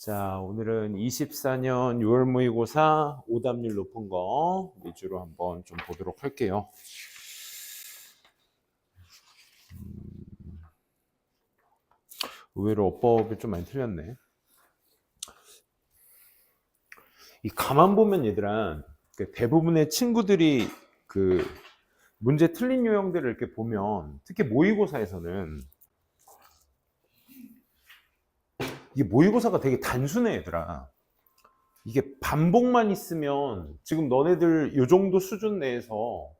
자, 오늘은 24년 6월 모의고사 오답률 높은 거 위주로 한번 좀 보도록 할게요. 의외로 어법이 좀 많이 틀렸네. 이 가만 보면 얘들아, 대부분의 친구들이 그 문제 틀린 유형들을 이렇게 보면, 특히 모의고사에서는 이게 모의고사가 되게 단순해, 얘들아. 이게 반복만 있으면 지금 너네들 요 정도 수준 내에서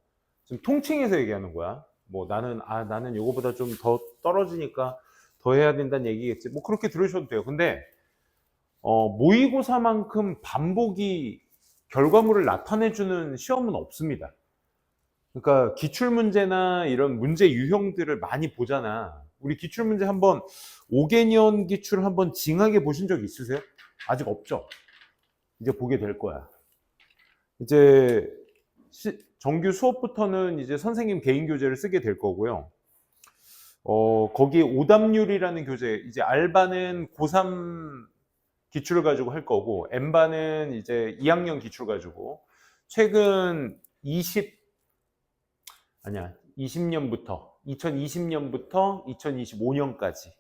지금 통칭해서 얘기하는 거야. 뭐 나는 요거보다 좀 더 떨어지니까 더 해야 된다는 얘기겠지. 뭐 그렇게 들으셔도 돼요. 근데 모의고사만큼 반복이 결과물을 나타내주는 시험은 없습니다. 그러니까 기출문제나 이런 문제 유형들을 많이 보잖아. 우리 기출문제 한번 5개년 기출 한번 징하게 보신 적 있으세요? 아직 없죠? 이제 보게 될 거야. 이제 정규 수업부터는 이제 선생님 개인 교재를 쓰게 될 거고요. 거기에 오답률이라는 교재, 이제 R반은 고3 기출을 가지고 할 거고, M반은 이제 2학년 기출 가지고, 최근 20년부터 2025년까지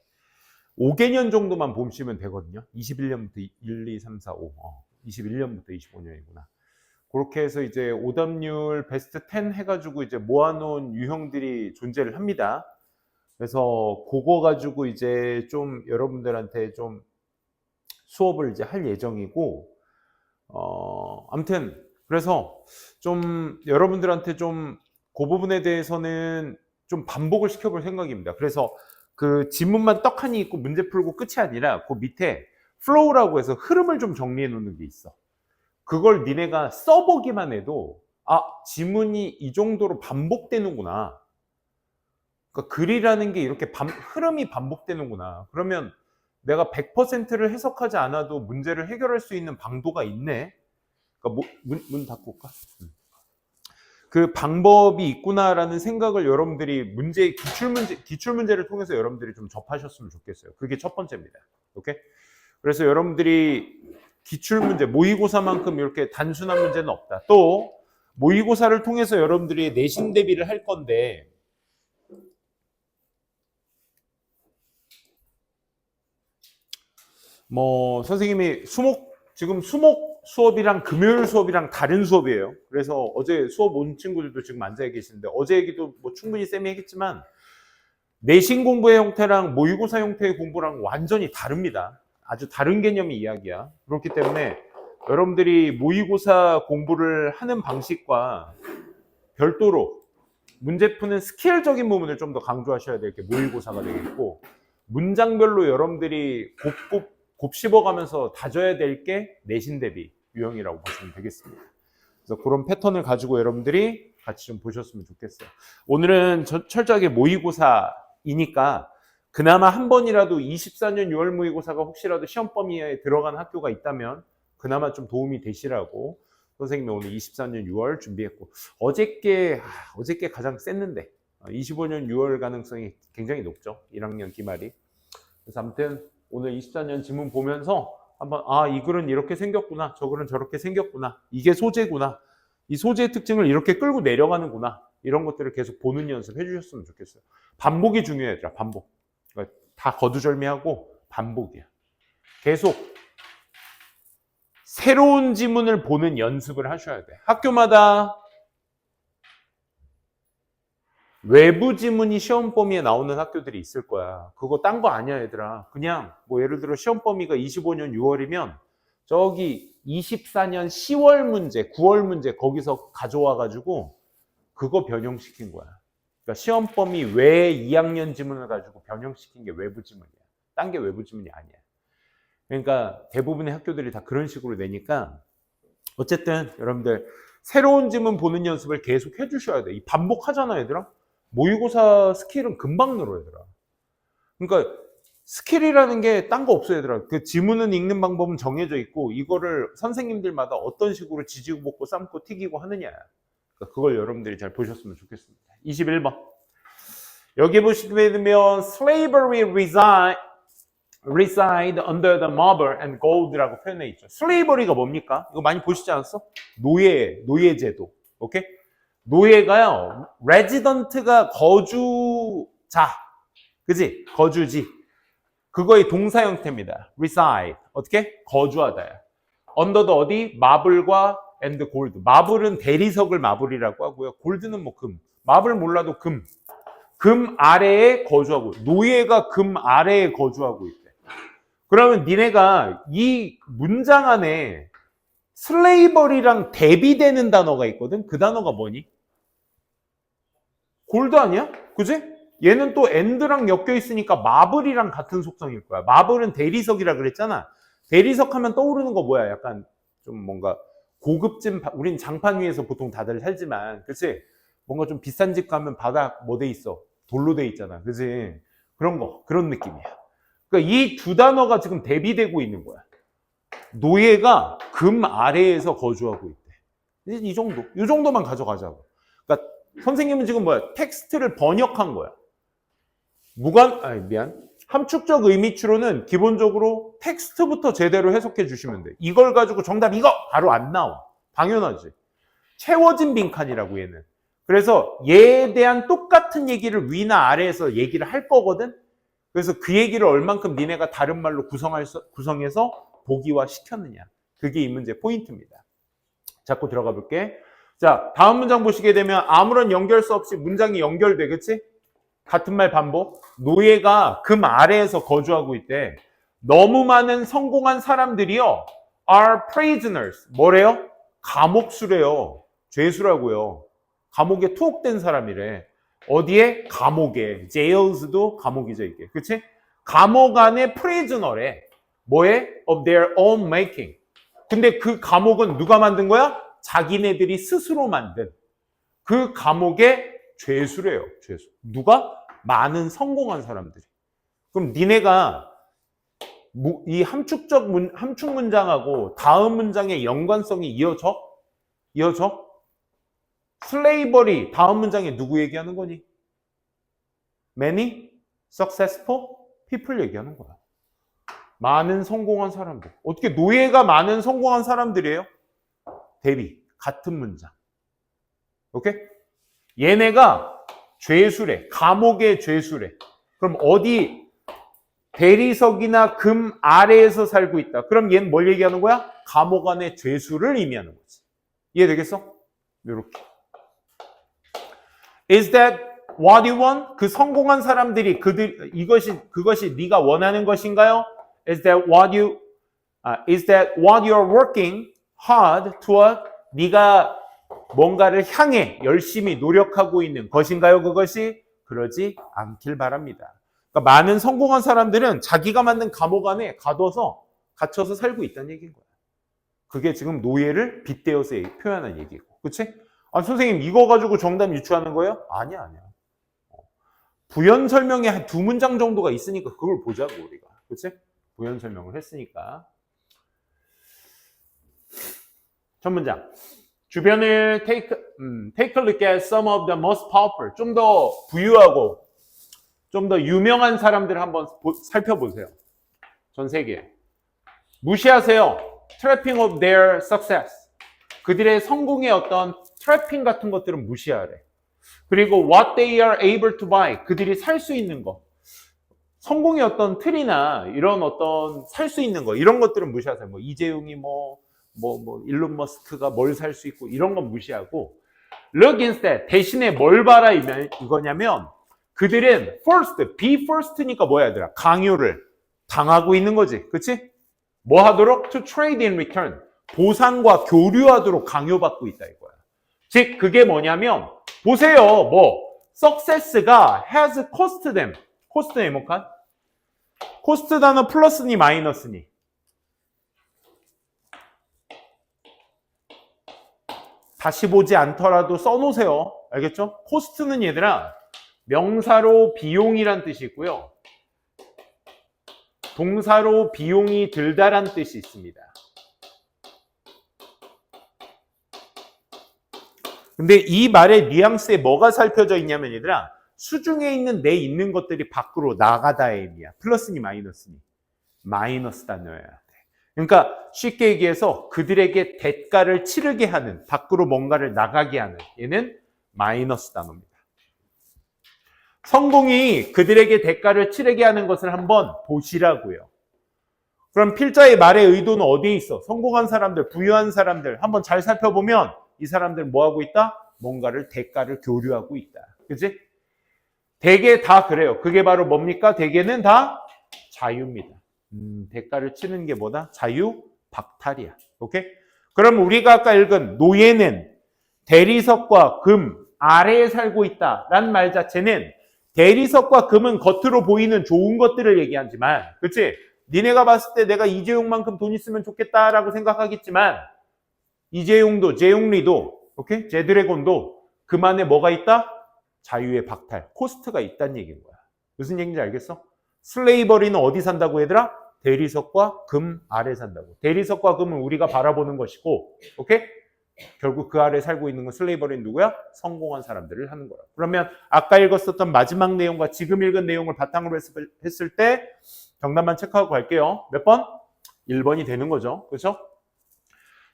5개년 정도만 보시면 되거든요. 21년부터 1, 2, 3, 4, 5. 21년부터 25년이구나. 그렇게 해서 이제 오답률 베스트 10 해가지고 이제 모아놓은 유형들이 존재를 합니다. 그래서 그거 가지고 이제 좀 여러분들한테 좀 수업을 이제 할 예정이고, 아무튼 그래서 좀 여러분들한테 좀 그 부분에 대해서는 좀 반복을 시켜볼 생각입니다. 그래서 그 지문만 떡하니 있고 문제 풀고 끝이 아니라 그 밑에 플로우라고 해서 흐름을 좀 정리해 놓는 게 있어. 그걸 니네가 써보기만 해도 지문이 이 정도로 반복되는구나. 그러니까 글이라는 게 이렇게 흐름이 반복되는구나. 그러면 내가 100%를 해석하지 않아도 문제를 해결할 수 있는 방도가 있네. 그러니까 문 닫고 올까? 그 방법이 있구나라는 생각을 여러분들이 기출문제를 통해서 여러분들이 좀 접하셨으면 좋겠어요. 그게 첫 번째입니다. 오케이? 그래서 여러분들이 기출문제, 모의고사만큼 이렇게 단순한 문제는 없다. 또 모의고사를 통해서 여러분들이 내신 대비를 할 건데, 뭐 선생님이 지금 수목 수업이랑 금요일 수업이랑 다른 수업이에요. 그래서 어제 수업 온 친구들도 지금 앉아 계시는데, 어제 얘기도 뭐 충분히 쌤이 했겠지만 내신 공부의 형태랑 모의고사 형태의 공부랑 완전히 다릅니다. 아주 다른 개념의 이야기야. 그렇기 때문에 여러분들이 모의고사 공부를 하는 방식과 별도로 문제 푸는 스킬적인 부분을 좀 더 강조하셔야 될 게 모의고사가 되겠고, 문장별로 여러분들이 곱씹어가면서 다져야 될 게 내신 대비 유형이라고 보시면 되겠습니다. 그래서 그런 패턴을 가지고 여러분들이 같이 좀 보셨으면 좋겠어요. 오늘은 철저하게 모의고사이니까 그나마 한 번이라도 24년 6월 모의고사가 혹시라도 시험 범위에 들어간 학교가 있다면 그나마 좀 도움이 되시라고 선생님이 오늘 24년 6월 준비했고, 어저께 가장 셌는데 25년 6월 가능성이 굉장히 높죠. 1학년 기말이. 그래서 아무튼 오늘 24년 지문 보면서 한번 이 글은 이렇게 생겼구나, 저 글은 저렇게 생겼구나, 이게 소재구나, 이 소재의 특징을 이렇게 끌고 내려가는구나, 이런 것들을 계속 보는 연습 해주셨으면 좋겠어요. 반복이 중요해, 얘들아. 반복. 그러니까 다 거두절미하고 반복이야. 계속 새로운 지문을 보는 연습을 하셔야 돼. 학교마다 외부 지문이 시험 범위에 나오는 학교들이 있을 거야. 그거 딴 거 아니야, 얘들아. 그냥 뭐 예를 들어 시험 범위가 25년 6월이면 저기 24년 10월 문제, 9월 문제 거기서 가져와 가지고 그거 변형시킨 거야. 그러니까 시험 범위 외에 2학년 지문을 가지고 변형시킨 게 외부 지문이야. 딴 게 외부 지문이 아니야. 그러니까 대부분의 학교들이 다 그런 식으로 내니까, 어쨌든 여러분들 새로운 지문 보는 연습을 계속 해주셔야 돼. 반복하잖아, 얘들아. 모의고사 스킬은 금방 늘어, 얘들아. 그러니까 스킬이라는 게 딴 거 없어, 얘들아. 그 지문은 읽는 방법은 정해져 있고, 이거를 선생님들마다 어떤 식으로 지지고 볶고 삶고 튀기고 하느냐. 그러니까 그걸 여러분들이 잘 보셨으면 좋겠습니다. 21번. 여기 보시면 slavery reside under the marble and gold라고 표현해 있죠. slavery가 뭡니까? 이거 많이 보시지 않았어? 노예제도. 오케이? 노예가요, resident가 거주자. 그지? 거주지. 그거의 동사 형태입니다. reside. 어떻게? 거주하다야. 언더도 어디? 마블과 and 골드. 마블은 대리석을 마블이라고 하고요. 골드는 뭐 금. 마블 몰라도 금. 금 아래에 거주하고, 노예가 금 아래에 거주하고 있대. 그러면 니네가 이 문장 안에 슬레이버리랑 대비되는 단어가 있거든? 그 단어가 뭐니? 골드 아니야? 그지? 얘는 또 and랑 엮여 있으니까 마블이랑 같은 속성일 거야. 마블은 대리석이라 그랬잖아. 대리석 하면 떠오르는 거 뭐야? 약간 좀 뭔가 고급진, 우린 장판 위에서 보통 다들 살지만, 그치? 뭔가 좀 비싼 집 가면 바닥 뭐 돼 있어? 돌로 돼 있잖아. 그치? 그런 거, 그런 느낌이야. 그러니까 이 두 단어가 지금 대비되고 있는 거야. 노예가 금 아래에서 거주하고 있대. 이 정도, 이 정도만 가져가자고. 그러니까 선생님은 지금 뭐야? 텍스트를 번역한 거야. 함축적 의미추로는 기본적으로 텍스트부터 제대로 해석해 주시면 돼. 이걸 가지고 정답 이거! 바로 안 나와. 당연하지. 채워진 빈칸이라고 얘는. 그래서 얘에 대한 똑같은 얘기를 위나 아래에서 얘기를 할 거거든. 그래서 그 얘기를 얼만큼 니네가 다른 말로 구성해서 보기화 시켰느냐. 그게 이 문제 포인트입니다. 자꾸 들어가 볼게. 자, 다음 문장 보시게 되면 아무런 연결수 없이 문장이 연결돼. 그치? 같은 말 반복. 노예가 금 아래에서 거주하고 있대. 너무 많은 성공한 사람들이요. are prisoners. 뭐래요? 감옥수래요. 죄수라고요. 감옥에 투옥된 사람이래. 어디에? 감옥에. jails도 감옥이죠, 이게. 그치? 감옥 안에 prisoner래. 뭐에? of their own making. 근데 그 감옥은 누가 만든 거야? 자기네들이 스스로 만든. 그 감옥의 죄수래요, 죄수. 누가? 많은 성공한 사람들이. 그럼 니네가 이 함축 문장하고 다음 문장의 연관성이 이어져? 이어져? 슬레이버리 다음 문장에 누구 얘기하는 거니? Many successful people 얘기하는 거야. 많은 성공한 사람들. 어떻게 노예가 많은 성공한 사람들이에요? 대비. 같은 문장. 오케이? 얘네가 죄수래. 감옥의 죄수래. 그럼 어디 대리석이나 금 아래에서 살고 있다. 그럼 얘는 뭘 얘기하는 거야? 감옥 안의 죄수를 의미하는 거지. 이해되겠어? 요렇게. Is that what you want? 그 성공한 사람들이 그것이 네가 원하는 것인가요? Is that what you're working hard toward? 네가 뭔가를 향해 열심히 노력하고 있는 것인가요? 그것이? 그러지 않길 바랍니다. 그러니까 많은 성공한 사람들은 자기가 만든 감옥 안에 갇혀서 살고 있다는 얘기인 거야. 그게 지금 노예를 빗대어서 표현한 얘기고. 그치? 아, 선생님 이거 가지고 정답 유추하는 거예요? 아니야. 부연 설명에 한 두 문장 정도가 있으니까 그걸 보자고 우리가. 그치? 부연 설명을 했으니까. 첫 문장. 주변을 take a look at some of the most popular. 좀 더 부유하고 좀 더 유명한 사람들 한번 살펴보세요. 전 세계에. 무시하세요. Trapping of their success. 그들의 성공의 어떤 트래핑 같은 것들은 무시하래. 그리고 what they are able to buy. 그들이 살 수 있는 거. 성공의 어떤 틀이나 이런 어떤 살 수 있는 거. 이런 것들은 무시하세요. 뭐 이재용이 일론 머스크가 뭘 살 수 있고 이런 건 무시하고 look instead. 대신에 뭘 봐라 이거냐면 그들은 first, be first니까 뭐야 얘들아? 강요를 당하고 있는 거지. 그치? 뭐 하도록? To trade in return. 보상과 교류하도록 강요받고 있다 이거야. 즉 그게 뭐냐면 보세요. success가 has cost them. cost 네모칸? cost 단어 플러스니 마이너스니? 다시 보지 않더라도 써놓으세요. 알겠죠? cost는 얘들아 명사로 비용이란 뜻이 있고요. 동사로 비용이 들다란 뜻이 있습니다. 근데 이 말의 뉘앙스에 뭐가 살펴져 있냐면 얘들아 수중에 있는 내 있는 것들이 밖으로 나가다의 의미야. 플러스니 마이너스니. 마이너스 단어여야 돼. 그러니까 쉽게 얘기해서 그들에게 대가를 치르게 하는, 밖으로 뭔가를 나가게 하는, 얘는 마이너스 단어입니다. 성공이 그들에게 대가를 치르게 하는 것을 한번 보시라고요. 그럼 필자의 말의 의도는 어디에 있어? 성공한 사람들, 부유한 사람들 한번 잘 살펴보면 이 사람들 뭐 하고 있다? 뭔가를 대가를 교류하고 있다. 그치? 대개 다 그래요. 그게 바로 뭡니까? 대개는 다 자유입니다. 대가를 치는 게 뭐다? 자유 박탈이야. 오케이? 그럼 우리가 아까 읽은 노예는 대리석과 금 아래에 살고 있다라는 말 자체는 대리석과 금은 겉으로 보이는 좋은 것들을 얘기하지만, 그치? 니네가 봤을 때 내가 이재용만큼 돈 있으면 좋겠다라고 생각하겠지만, 이재용도, 재용리도, 오케이? 제드래곤도 금 안에 뭐가 있다? 자유의 박탈, 코스트가 있다는 얘기인 거야. 무슨 얘기인지 알겠어? 슬레이버리는 어디 산다고 얘들아? 대리석과 금 아래 산다고. 대리석과 금은 우리가 바라보는 것이고, 오케이? 결국 그 아래 살고 있는 건 슬레이버리는 누구야? 성공한 사람들을 하는 거야. 그러면 아까 읽었었던 마지막 내용과 지금 읽은 내용을 바탕으로 했을 때 정답만 체크하고 갈게요. 몇 번? 1번이 되는 거죠. 그렇죠?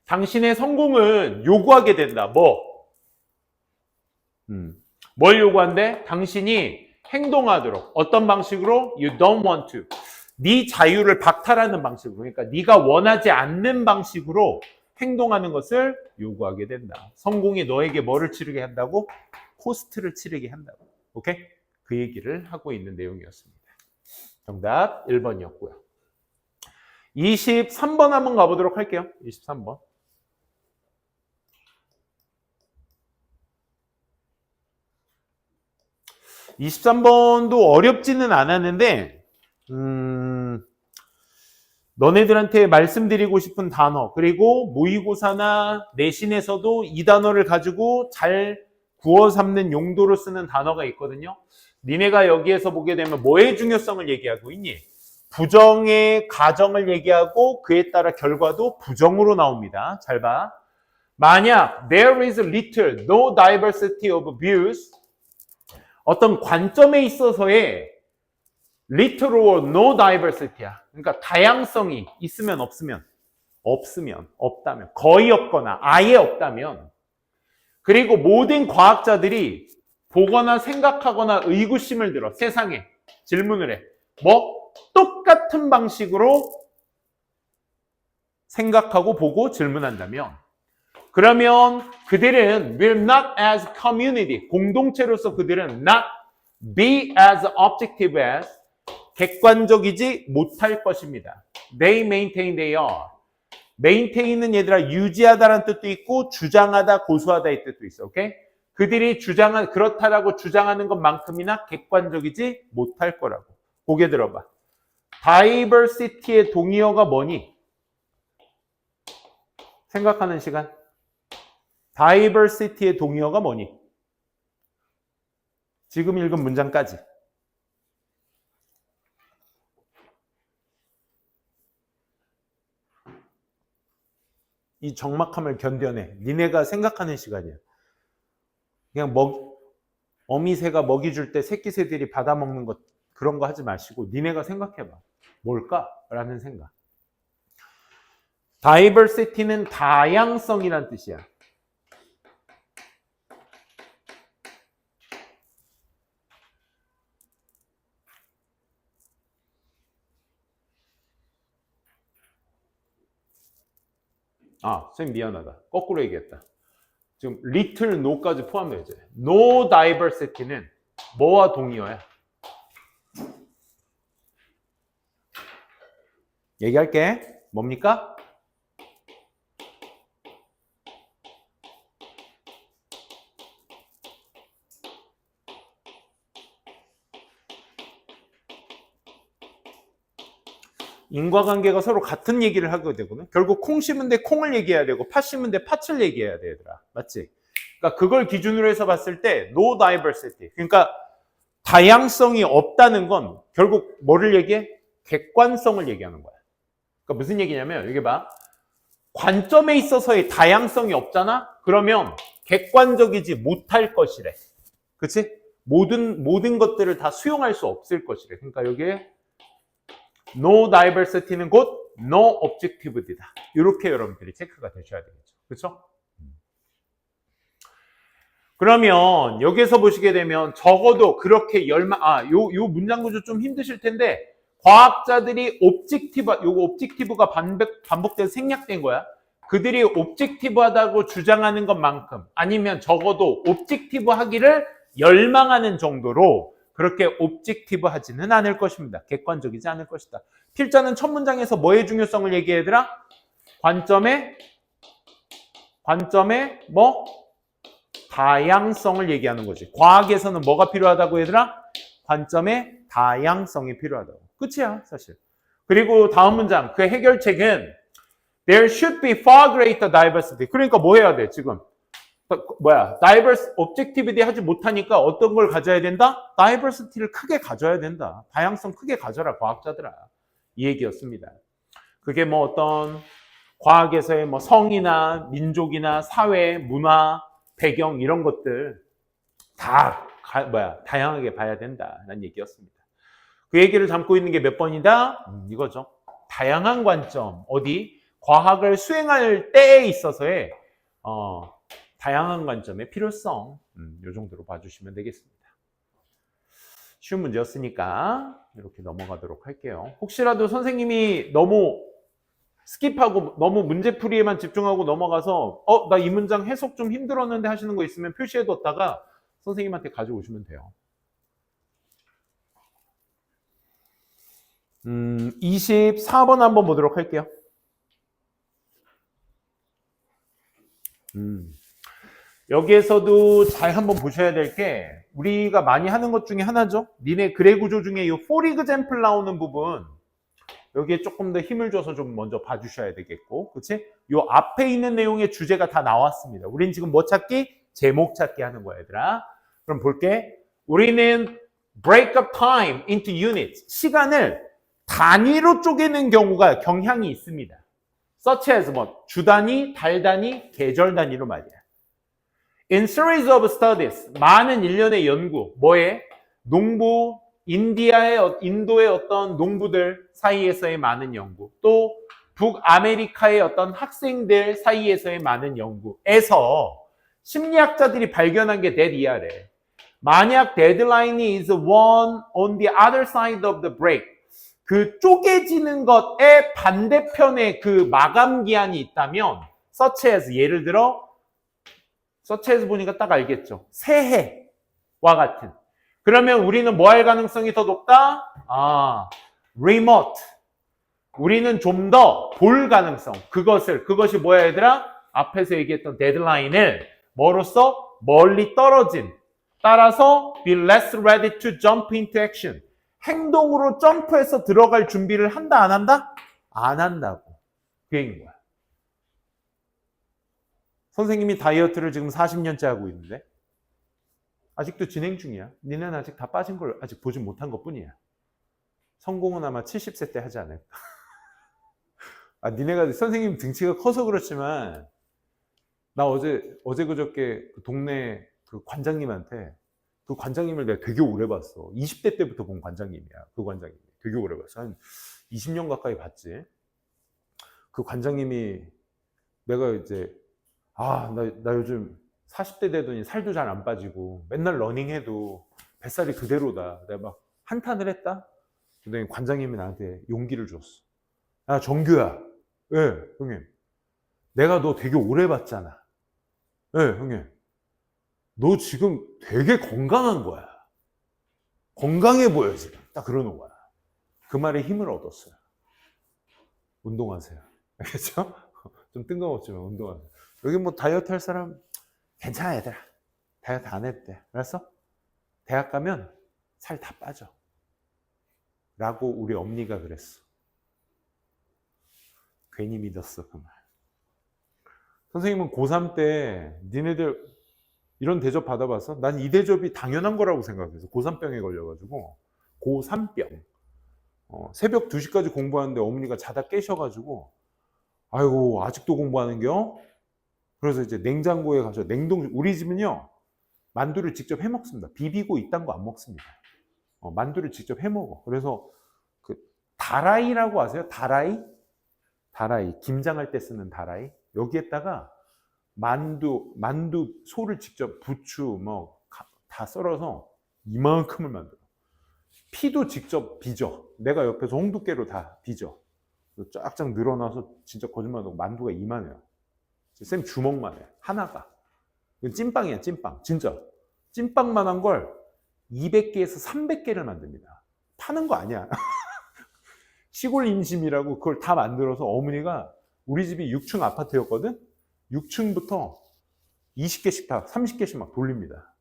당신의 성공은 요구하게 된다. 뭘 요구한대? 당신이 행동하도록. 어떤 방식으로? You don't want to. 네 자유를 박탈하는 방식으로. 그러니까 네가 원하지 않는 방식으로 행동하는 것을 요구하게 된다. 성공이 너에게 뭐를 치르게 한다고? 코스트를 치르게 한다고. 오케이? 그 얘기를 하고 있는 내용이었습니다. 정답 1번이었고요. 23번 한번 가보도록 할게요. 23번. 23번도 어렵지는 않았는데 너네들한테 말씀드리고 싶은 단어, 그리고 모의고사나 내신에서도 이 단어를 가지고 잘 구워 삼는 용도로 쓰는 단어가 있거든요. 니네가 여기에서 보게 되면 뭐의 중요성을 얘기하고 있니? 부정의 가정을 얘기하고 그에 따라 결과도 부정으로 나옵니다. 잘 봐. 만약 there is little, no diversity of views, 어떤 관점에 있어서의 little or no diversity야. 그러니까 다양성이 있으면 없으면, 없다면, 거의 없거나 아예 없다면, 그리고 모든 과학자들이 보거나 생각하거나 의구심을 들어 세상에 질문을 해. 똑같은 방식으로 생각하고 보고 질문한다면, 그러면 그들은 will not as community, 공동체로서 그들은 not be as objective as, 객관적이지 못할 것입니다. They maintain they are. maintain은 얘들아 유지하다라는 뜻도 있고 주장하다, 고수하다의 뜻도 있어. 오케이? 그들이 그렇다라고 주장하는 것만큼이나 객관적이지 못할 거라고. 고개 들어봐. diversity의 동의어가 뭐니? 생각하는 시간. diversity의 동의어가 뭐니? 지금 읽은 문장까지. 이 적막함을 견뎌내. 니네가 생각하는 시간이야. 그냥 어미새가 먹이 줄 때 새끼새들이 받아먹는 것, 그런 거 하지 마시고 니네가 생각해봐. 뭘까? 라는 생각. diversity는 다양성이란 뜻이야. 선생님 미안하다. 거꾸로 얘기했다. 지금 little no까지 포함되죠. no diversity는 뭐와 동의어야? 얘기할게. 뭡니까? 인과관계가 서로 같은 얘기를 하게 되거든. 결국 콩 심은 데 콩을 얘기해야 되고 팥 심은 데 팥을 얘기해야 돼, 얘들아. 맞지? 그러니까 그걸 기준으로 해서 봤을 때 no diversity. 그러니까 다양성이 없다는 건 결국 뭐를 얘기해? 객관성을 얘기하는 거야. 그러니까 무슨 얘기냐면 여기 봐. 관점에 있어서의 다양성이 없잖아? 그러면 객관적이지 못할 것이래. 그치? 모든 것들을 다 수용할 수 없을 것이래. 그러니까 여기에 no diversity는 곧 no objectivity다. 이렇게 여러분들이 체크가 되셔야 되겠죠. 그렇죠? 그러면 여기서 보시게 되면 적어도 그렇게 요 문장 구조 좀 힘드실 텐데 과학자들이 요거 옵젝티브가 반복돼서 생략된 거야. 그들이 옵젝티브하다고 주장하는 것만큼 아니면 적어도 옵젝티브하기를 열망하는 정도로 그렇게 옵젝티브하지는 않을 것입니다. 객관적이지 않을 것이다. 필자는 첫 문장에서 뭐의 중요성을 얘기하더라? 관점의 뭐? 다양성을 얘기하는 거지. 과학에서는 뭐가 필요하다고 얘들아? 관점의 다양성이 필요하다고. 끝이야, 사실. 그리고 다음 문장, 그 해결책은 There should be far greater diversity. 그러니까 뭐 해야 돼, 지금? objectivity 하지 못하니까 어떤 걸 가져야 된다? diversity를 크게 가져야 된다. 다양성 크게 가져라, 과학자들아. 이 얘기였습니다. 그게 뭐 어떤 과학에서의 뭐 성이나 민족이나 사회, 문화, 배경 이런 것들 다 다양하게 봐야 된다는 얘기였습니다. 그 얘기를 담고 있는 게 몇 번이다? 이거죠. 다양한 관점, 어디? 과학을 수행할 때에 있어서의 다양한 관점의 필요성, 이 정도로 봐주시면 되겠습니다. 쉬운 문제였으니까 이렇게 넘어가도록 할게요. 혹시라도 선생님이 너무 스킵하고 너무 문제풀이에만 집중하고 넘어가서 나 이 문장 해석 좀 힘들었는데 하시는 거 있으면 표시해뒀다가 선생님한테 가져오시면 돼요. 24번 한번 보도록 할게요. 여기에서도 잘 한번 보셔야 될 게 우리가 많이 하는 것 중에 하나죠. 니네 글의 구조 중에 이 for example 나오는 부분 여기에 조금 더 힘을 줘서 좀 먼저 봐주셔야 되겠고, 그치? 요 앞에 있는 내용의 주제가 다 나왔습니다. 우린 지금 뭐 찾기? 제목 찾기 하는 거야, 얘들아. 그럼 볼게. 우리는 break up time into units. 시간을 단위로 쪼개는 경우가 경향이 있습니다. such as 뭐 주 단위, 달 단위, 계절 단위로 말이야. In series of studies, 많은 일련의 연구, 뭐에? 농부, 인도의 어떤 농부들 사이에서의 많은 연구, 또 북아메리카의 어떤 학생들 사이에서의 많은 연구에서 심리학자들이 발견한 게 that 만약 데드라인이 is one on the other side of the break, 그 쪼개지는 것의 반대편에 그 마감 기한이 있다면 such as 예를 들어 such as 보니까 딱 알겠죠. 새해와 같은. 그러면 우리는 뭐 할 가능성이 더 높다? remote. 우리는 좀 더 볼 가능성. 그것이 뭐야 얘들아? 앞에서 얘기했던 데드라인을 뭐로써? 멀리 떨어진. 따라서 be less ready to jump into action. 행동으로 점프해서 들어갈 준비를 한다 안 한다? 안 한다고. 그 얘기인 거야. 선생님이 다이어트를 지금 40년째 하고 있는데 아직도 진행 중이야. 니네는 아직 다 빠진 걸 아직 보지 못한 것 뿐이야. 성공은 아마 70세 때 하지 않을까. 니네가 선생님 등치가 커서 그렇지만 나 어제 그저께 그 동네 그 관장님한테 그 관장님을 내가 되게 오래 봤어. 20대 때부터 본 관장님이야. 그 관장님이. 되게 오래 봤어. 한 20년 가까이 봤지. 그 관장님이 내가 이제 나 요즘 40대 되더니 살도 잘 안 빠지고 맨날 러닝해도 뱃살이 그대로다. 내가 막 한탄을 했다. 근데 관장님이 나한테 용기를 줬어. 야 정규야. 예, 형님. 내가 너 되게 오래 봤잖아. 예, 형님. 너 지금 되게 건강한 거야. 건강해 보여 지금. 딱 그러는 거야. 그 말에 힘을 얻었어요. 운동하세요. 알겠죠? 좀 뜬금없지만 운동하세요. 여기 뭐 다이어트 할 사람 괜찮아 얘들아. 다이어트 안 해도 돼. 알았어? 대학 가면 살 다 빠져. 라고 우리 엄니가 그랬어. 괜히 믿었어 그 말. 선생님은 고3 때 니네들 이런 대접 받아봤어? 난 이 대접이 당연한 거라고 생각해서 고3병에 걸려가지고 고3병 새벽 2시까지 공부하는데 어머니가 자다 깨셔가지고 아이고 아직도 공부하는겨? 그래서 이제 냉장고에 가서 우리 집은요 만두를 직접 해 먹습니다. 비비고 이딴 거 안 먹습니다. 만두를 직접 해 먹어. 그래서 그 다라이라고 아세요? 다라이? 다라이. 김장할 때 쓰는 다라이. 여기에다가 만두, 소를 직접 부추 다 썰어서 이만큼을 만들어. 피도 직접 빚어. 내가 옆에서 홍두깨로 다 빚어. 쫙쫙 늘어나서 진짜 거짓말하고 만두가 이만해요. 쌤 주먹만 해. 하나가. 이건 찐빵이야, 찐빵. 진짜. 찐빵만한 걸 200개에서 300개를 만듭니다. 파는 거 아니야. 시골 인심이라고 그걸 다 만들어서 어머니가 우리 집이 6층 아파트였거든? 6층부터 20개씩 다 30개씩 막 돌립니다.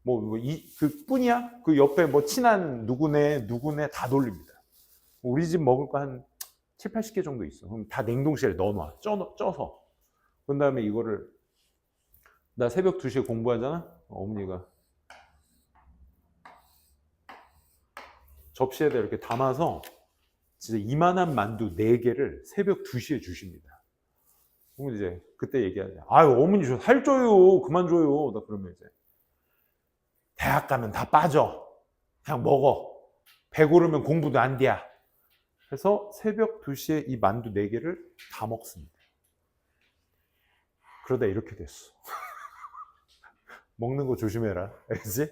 그 뿐이야? 그 옆에 뭐 친한 누구네 다 돌립니다. 우리 집 먹을 거 한 7, 80개 정도 있어. 그럼 다 냉동실에 넣어놔. 쪄서. 그 다음에 이거를 나 새벽 2시에 공부하잖아? 어머니가 접시에다 이렇게 담아서 진짜 이만한 만두 4개를 새벽 2시에 주십니다. 그럼 이제 그때 얘기하지. 아유, 어머니 저 살 쪄요. 그만 줘요. 나 그러면 이제 대학 가면 다 빠져. 그냥 먹어. 배고르면 공부도 안 돼야. 그래서 새벽 2시에 이 만두 4개를 다 먹습니다. 그러다 이렇게 됐어. 먹는 거 조심해라. 알지?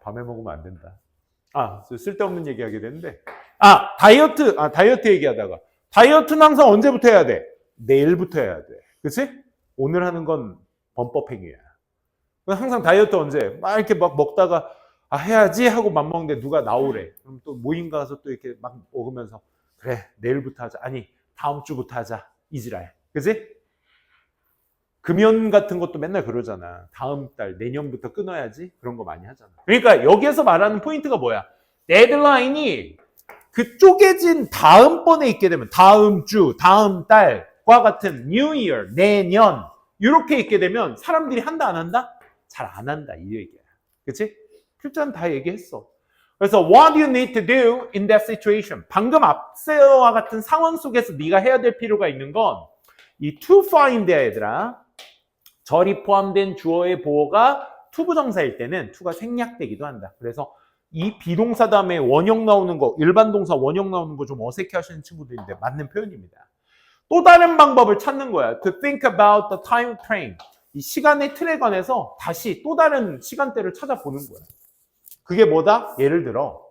밤에 먹으면 안 된다. 쓸데없는 얘기 하게 되는데. 다이어트 얘기하다가. 다이어트는 항상 언제부터 해야 돼? 내일부터 해야 돼. 그치? 오늘 하는 건 범법행위야. 항상 다이어트 언제? 막 이렇게 막 먹다가, 해야지 하고 맘먹는데 누가 나오래. 그럼 또 모임 가서 또 이렇게 막 먹으면서, 그래, 내일부터 하자. 아니, 다음 주부터 하자. 이지랄. 그치? 금연 같은 것도 맨날 그러잖아. 다음 달, 내년부터 끊어야지. 그런 거 많이 하잖아. 그러니까 여기에서 말하는 포인트가 뭐야? 데드라인이 그 쪼개진 다음번에 있게 되면 다음 주, 다음 달과 같은 New Year, 내년 이렇게 있게 되면 사람들이 한다 안 한다? 잘 안 한다 이 얘기야. 그치? 필자는 다 얘기했어. 그래서 what do you need to do in that situation? 방금 앞서와 같은 상황 속에서 네가 해야 될 필요가 있는 건 이 to find야 얘들아. 절이 포함된 주어의 보어가 투부정사일 때는 to가 생략되기도 한다. 그래서 이 비동사 다음에 원형 나오는 거, 일반 동사 원형 나오는 거 좀 어색해 하시는 친구들인데 맞는 표현입니다. 또 다른 방법을 찾는 거야. To think about the time frame. 이 시간의 틀에 관해서 다시 또 다른 시간대를 찾아보는 거야. 그게 뭐다? 예를 들어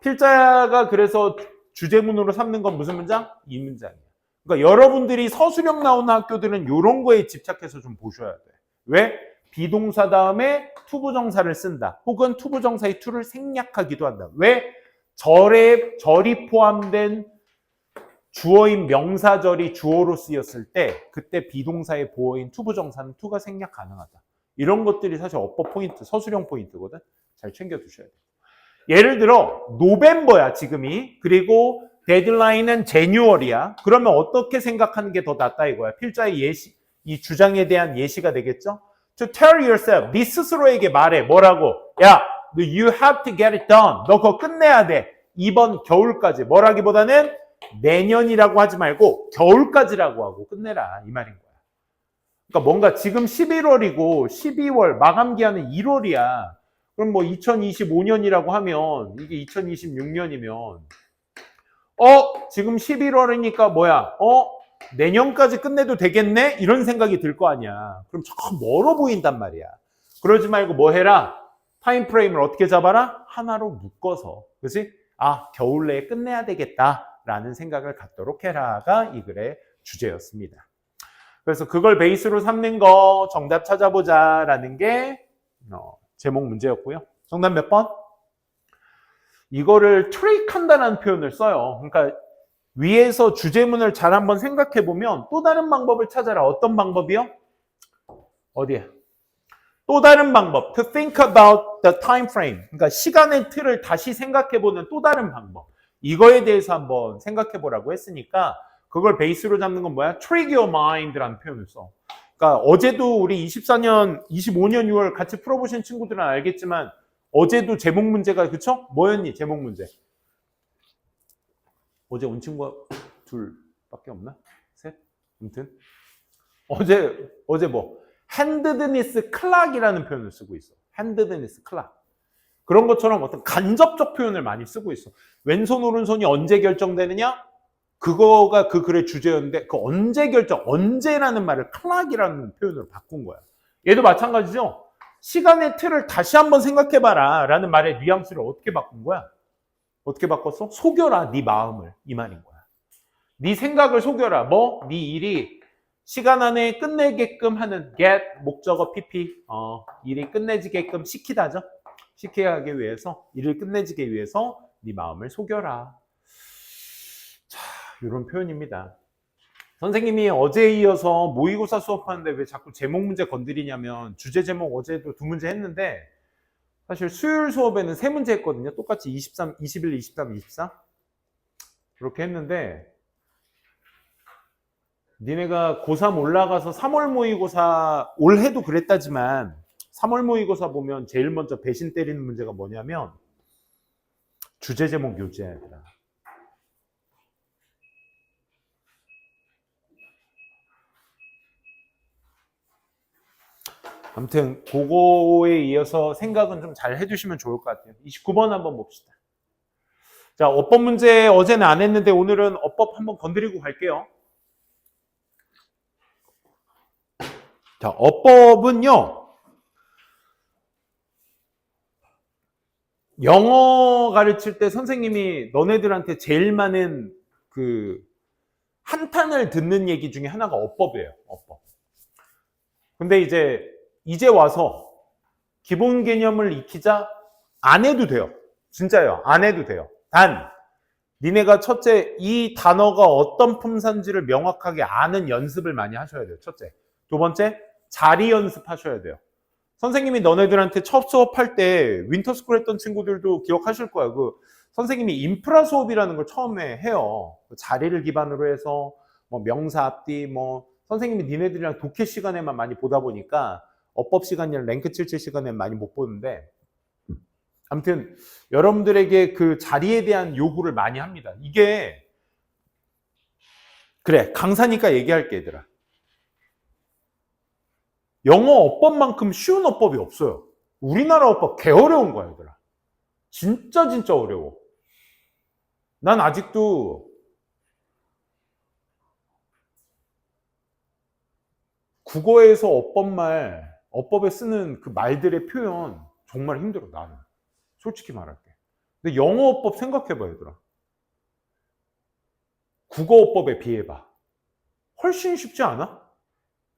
필자가 그래서 주제문으로 삼는 건 무슨 문장? 이 문장이야. 그러니까 여러분들이 서술형 나오는 학교들은 이런 거에 집착해서 좀 보셔야 돼. 왜? 비동사 다음에 투부정사를 쓴다. 혹은 투부정사의 to를 생략하기도 한다. 왜? 절이 포함된 주어인 명사절이 주어로 쓰였을 때 그때 비동사의 보어인 투부정사는 to가 생략 가능하다. 이런 것들이 사실 어퍼 포인트, 서술형 포인트거든. 잘 챙겨두셔야 돼요. 예를 들어 노벰버야 지금이. 그리고 데드라인은 제뉴얼이야. 그러면 어떻게 생각하는 게 더 낫다 이거야. 필자의 예시, 이 주장에 대한 예시가 되겠죠. To tell yourself, 네 스스로에게 말해. 뭐라고? 야, you have to get it done. 너 그거 끝내야 돼. 이번 겨울까지. 뭐라기보다는 내년이라고 하지 말고 겨울까지라고 하고 끝내라. 이 말인 거야. 그러니까 뭔가 지금 11월이고 12월 마감 기한은 1월이야. 그럼 뭐 2025년이라고 하면 이게 2026년이면 지금 11월이니까 뭐야? 내년까지 끝내도 되겠네? 이런 생각이 들 거 아니야. 그럼 참 멀어 보인단 말이야. 그러지 말고 뭐 해라? 타임프레임을 어떻게 잡아라? 하나로 묶어서. 그치? 겨울 내에 끝내야 되겠다라는 생각을 갖도록 해라가 이 글의 주제였습니다. 그래서 그걸 베이스로 삼는 거 정답 찾아보자라는 게 제목 문제였고요. 정답 몇 번? 이거를 트릭한다는 표현을 써요. 그러니까 위에서 주제문을 잘 한번 생각해 보면 또 다른 방법을 찾아라. 어떤 방법이요? 어디에? 또 다른 방법. To think about the time frame. 그러니까 시간의 틀을 다시 생각해 보는 또 다른 방법. 이거에 대해서 한번 생각해 보라고 했으니까 그걸 베이스로 잡는 건 뭐야? Trick your mind라는 표현을 써. 그러니까 어제도 우리 25년 6월 같이 풀어보신 친구들은 알겠지만 어제도 제목 문제가 그쵸? 뭐였니? 제목 문제. 어제 온 친구가 둘밖에 없나? 셋? 아무튼 어제 뭐 handedness clock이라는 표현을 쓰고 있어. handedness clock. 그런 것처럼 어떤 간접적 표현을 많이 쓰고 있어. 왼손 오른손이 언제 결정되느냐? 그거가 그 글의 주제였는데 그 언제 결정, 언제라는 말을 클락이라는 표현으로 바꾼 거야. 얘도 마찬가지죠. 시간의 틀을 다시 한번 생각해봐라 라는 말의 뉘앙스를 어떻게 바꾼 거야? 어떻게 바꿨어? 속여라 네 마음을, 이 말인 거야. 네 생각을 속여라. 뭐? 네 일이 시간 안에 끝내게끔 하는 get 목적어 pp 일이 끝내지게끔 시키다죠. 시키게 하기 위해서, 일을 끝내지게 위해서 네 마음을 속여라. 자, 이런 표현입니다. 선생님이 어제에 이어서 모의고사 수업하는데 왜 자꾸 제목 문제 건드리냐면 주제 제목 어제도 2문제 했는데 사실 수요일 수업에는 3문제 했거든요. 똑같이 23, 21, 23, 24 그렇게 했는데 니네가 고3 올라가서 3월 모의고사 올해도 그랬다지만 3월 모의고사 보면 제일 먼저 배신 때리는 문제가 뭐냐면 주제 제목 요지야 얘들아. 아무튼 그거에 이어서 생각은 좀 잘 해주시면 좋을 것 같아요. 29번 한번 봅시다. 자, 어법 문제 어제는 안 했는데 오늘은 어법 한번 건드리고 갈게요. 자, 어법은요. 영어 가르칠 때 선생님이 너네들한테 제일 많은 그 한탄을 듣는 얘기 중에 하나가 어법이에요. 어법. 근데 이제 와서 기본 개념을 익히자 안 해도 돼요. 진짜요. 안 해도 돼요. 단 니네가 첫째 이 단어가 어떤 품사인지를 명확하게 아는 연습을 많이 하셔야 돼요. 첫째. 두 번째 자리 연습하셔야 돼요. 선생님이 너네들한테 첫 수업할 때 윈터스쿨 했던 친구들도 기억하실 거예요. 그 선생님이 인프라 수업이라는 걸 처음에 해요. 그 자리를 기반으로 해서 뭐 명사 앞뒤 뭐 선생님이 니네들이랑 독해 시간에만 많이 보다 보니까 어법 시간이랑 랭크 77 시간에 많이 못 보는데 아무튼 여러분들에게 그 자리에 대한 요구를 많이 합니다. 이게 그래 강사니까 얘기할게 얘들아. 영어 어법만큼 쉬운 어법이 없어요. 우리나라 어법 개 어려운 거야 얘들아. 진짜 어려워. 난 아직도 국어에서 어법에 쓰는 그 말들의 표현 정말 힘들어 나는. 솔직히 말할게. 근데 영어 어법 생각해봐 얘들아. 국어 어법에 비해봐. 훨씬 쉽지 않아?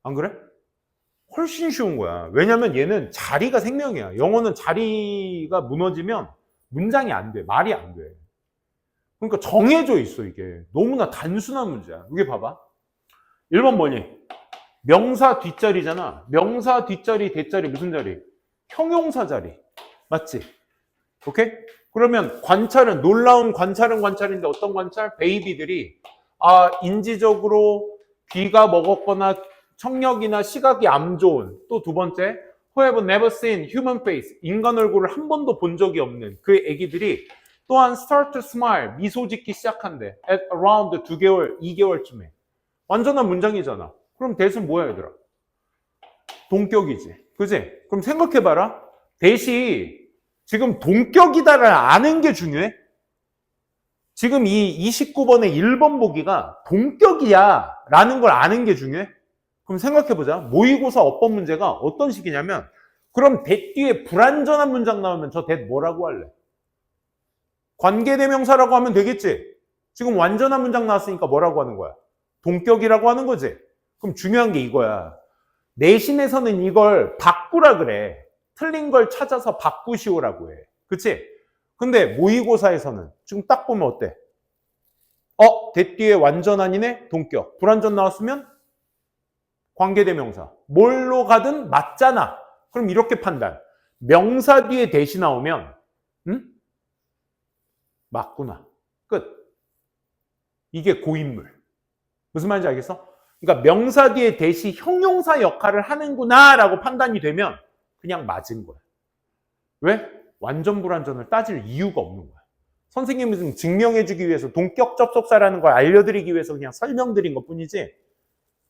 안 그래? 훨씬 쉬운 거야. 왜냐면 얘는 자리가 생명이야. 영어는 자리가 무너지면 문장이 안 돼. 말이 안 돼. 그러니까 정해져 있어 이게. 너무나 단순한 문제야. 이게 봐봐. 1번 뭐니? 명사 뒷자리잖아. 명사 뒷자리 대자리 무슨 자리? 형용사 자리. 맞지? 오케이? 그러면 관찰은 놀라운 관찰은 관찰인데 어떤 관찰? 베이비들이 인지적으로 귀가 먹었거나 청력이나 시각이 안 좋은 또 두 번째 who have never seen human face 인간 얼굴을 한 번도 본 적이 없는 그 애기들이 또한 start to smile 미소 짓기 시작한대 at around 2개월, 2개월쯤에 완전한 문장이잖아. 그럼 대신 뭐야 얘들아? 동격이지. 그지? 그럼 생각해봐라. 대시 지금 동격이다를 아는 게 중요해? 지금 이 29번의 1번 보기가 동격이야 라는 걸 아는 게 중요해? 그럼 생각해보자. 모의고사 어법 문제가 어떤 식이냐면 그럼 that 뒤에 불완전한 문장 나오면 저 that 뭐라고 할래? 관계대명사라고 하면 되겠지? 지금 완전한 문장 나왔으니까 뭐라고 하는 거야? 동격이라고 하는 거지? 그럼 중요한 게 이거야. 내신에서는 이걸 바꾸라 그래. 틀린 걸 찾아서 바꾸시오라고 해. 그치? 근데 모의고사에서는 지금 딱 보면 어때? that 뒤에 완전 아니네? 동격. 불완전 나왔으면 관계대명사. 뭘로 가든 맞잖아. 그럼 이렇게 판단. 명사 뒤에 대시 나오면 맞구나. 끝. 이게 고인물. 무슨 말인지 알겠어? 그러니까 명사 뒤에 대시 형용사 역할을 하는구나 라고 판단이 되면 그냥 맞은 거야. 왜? 완전 불완전을 따질 이유가 없는 거야. 선생님은 좀 증명해주기 위해서 동격 접속사라는 걸 알려드리기 위해서 그냥 설명드린 것 뿐이지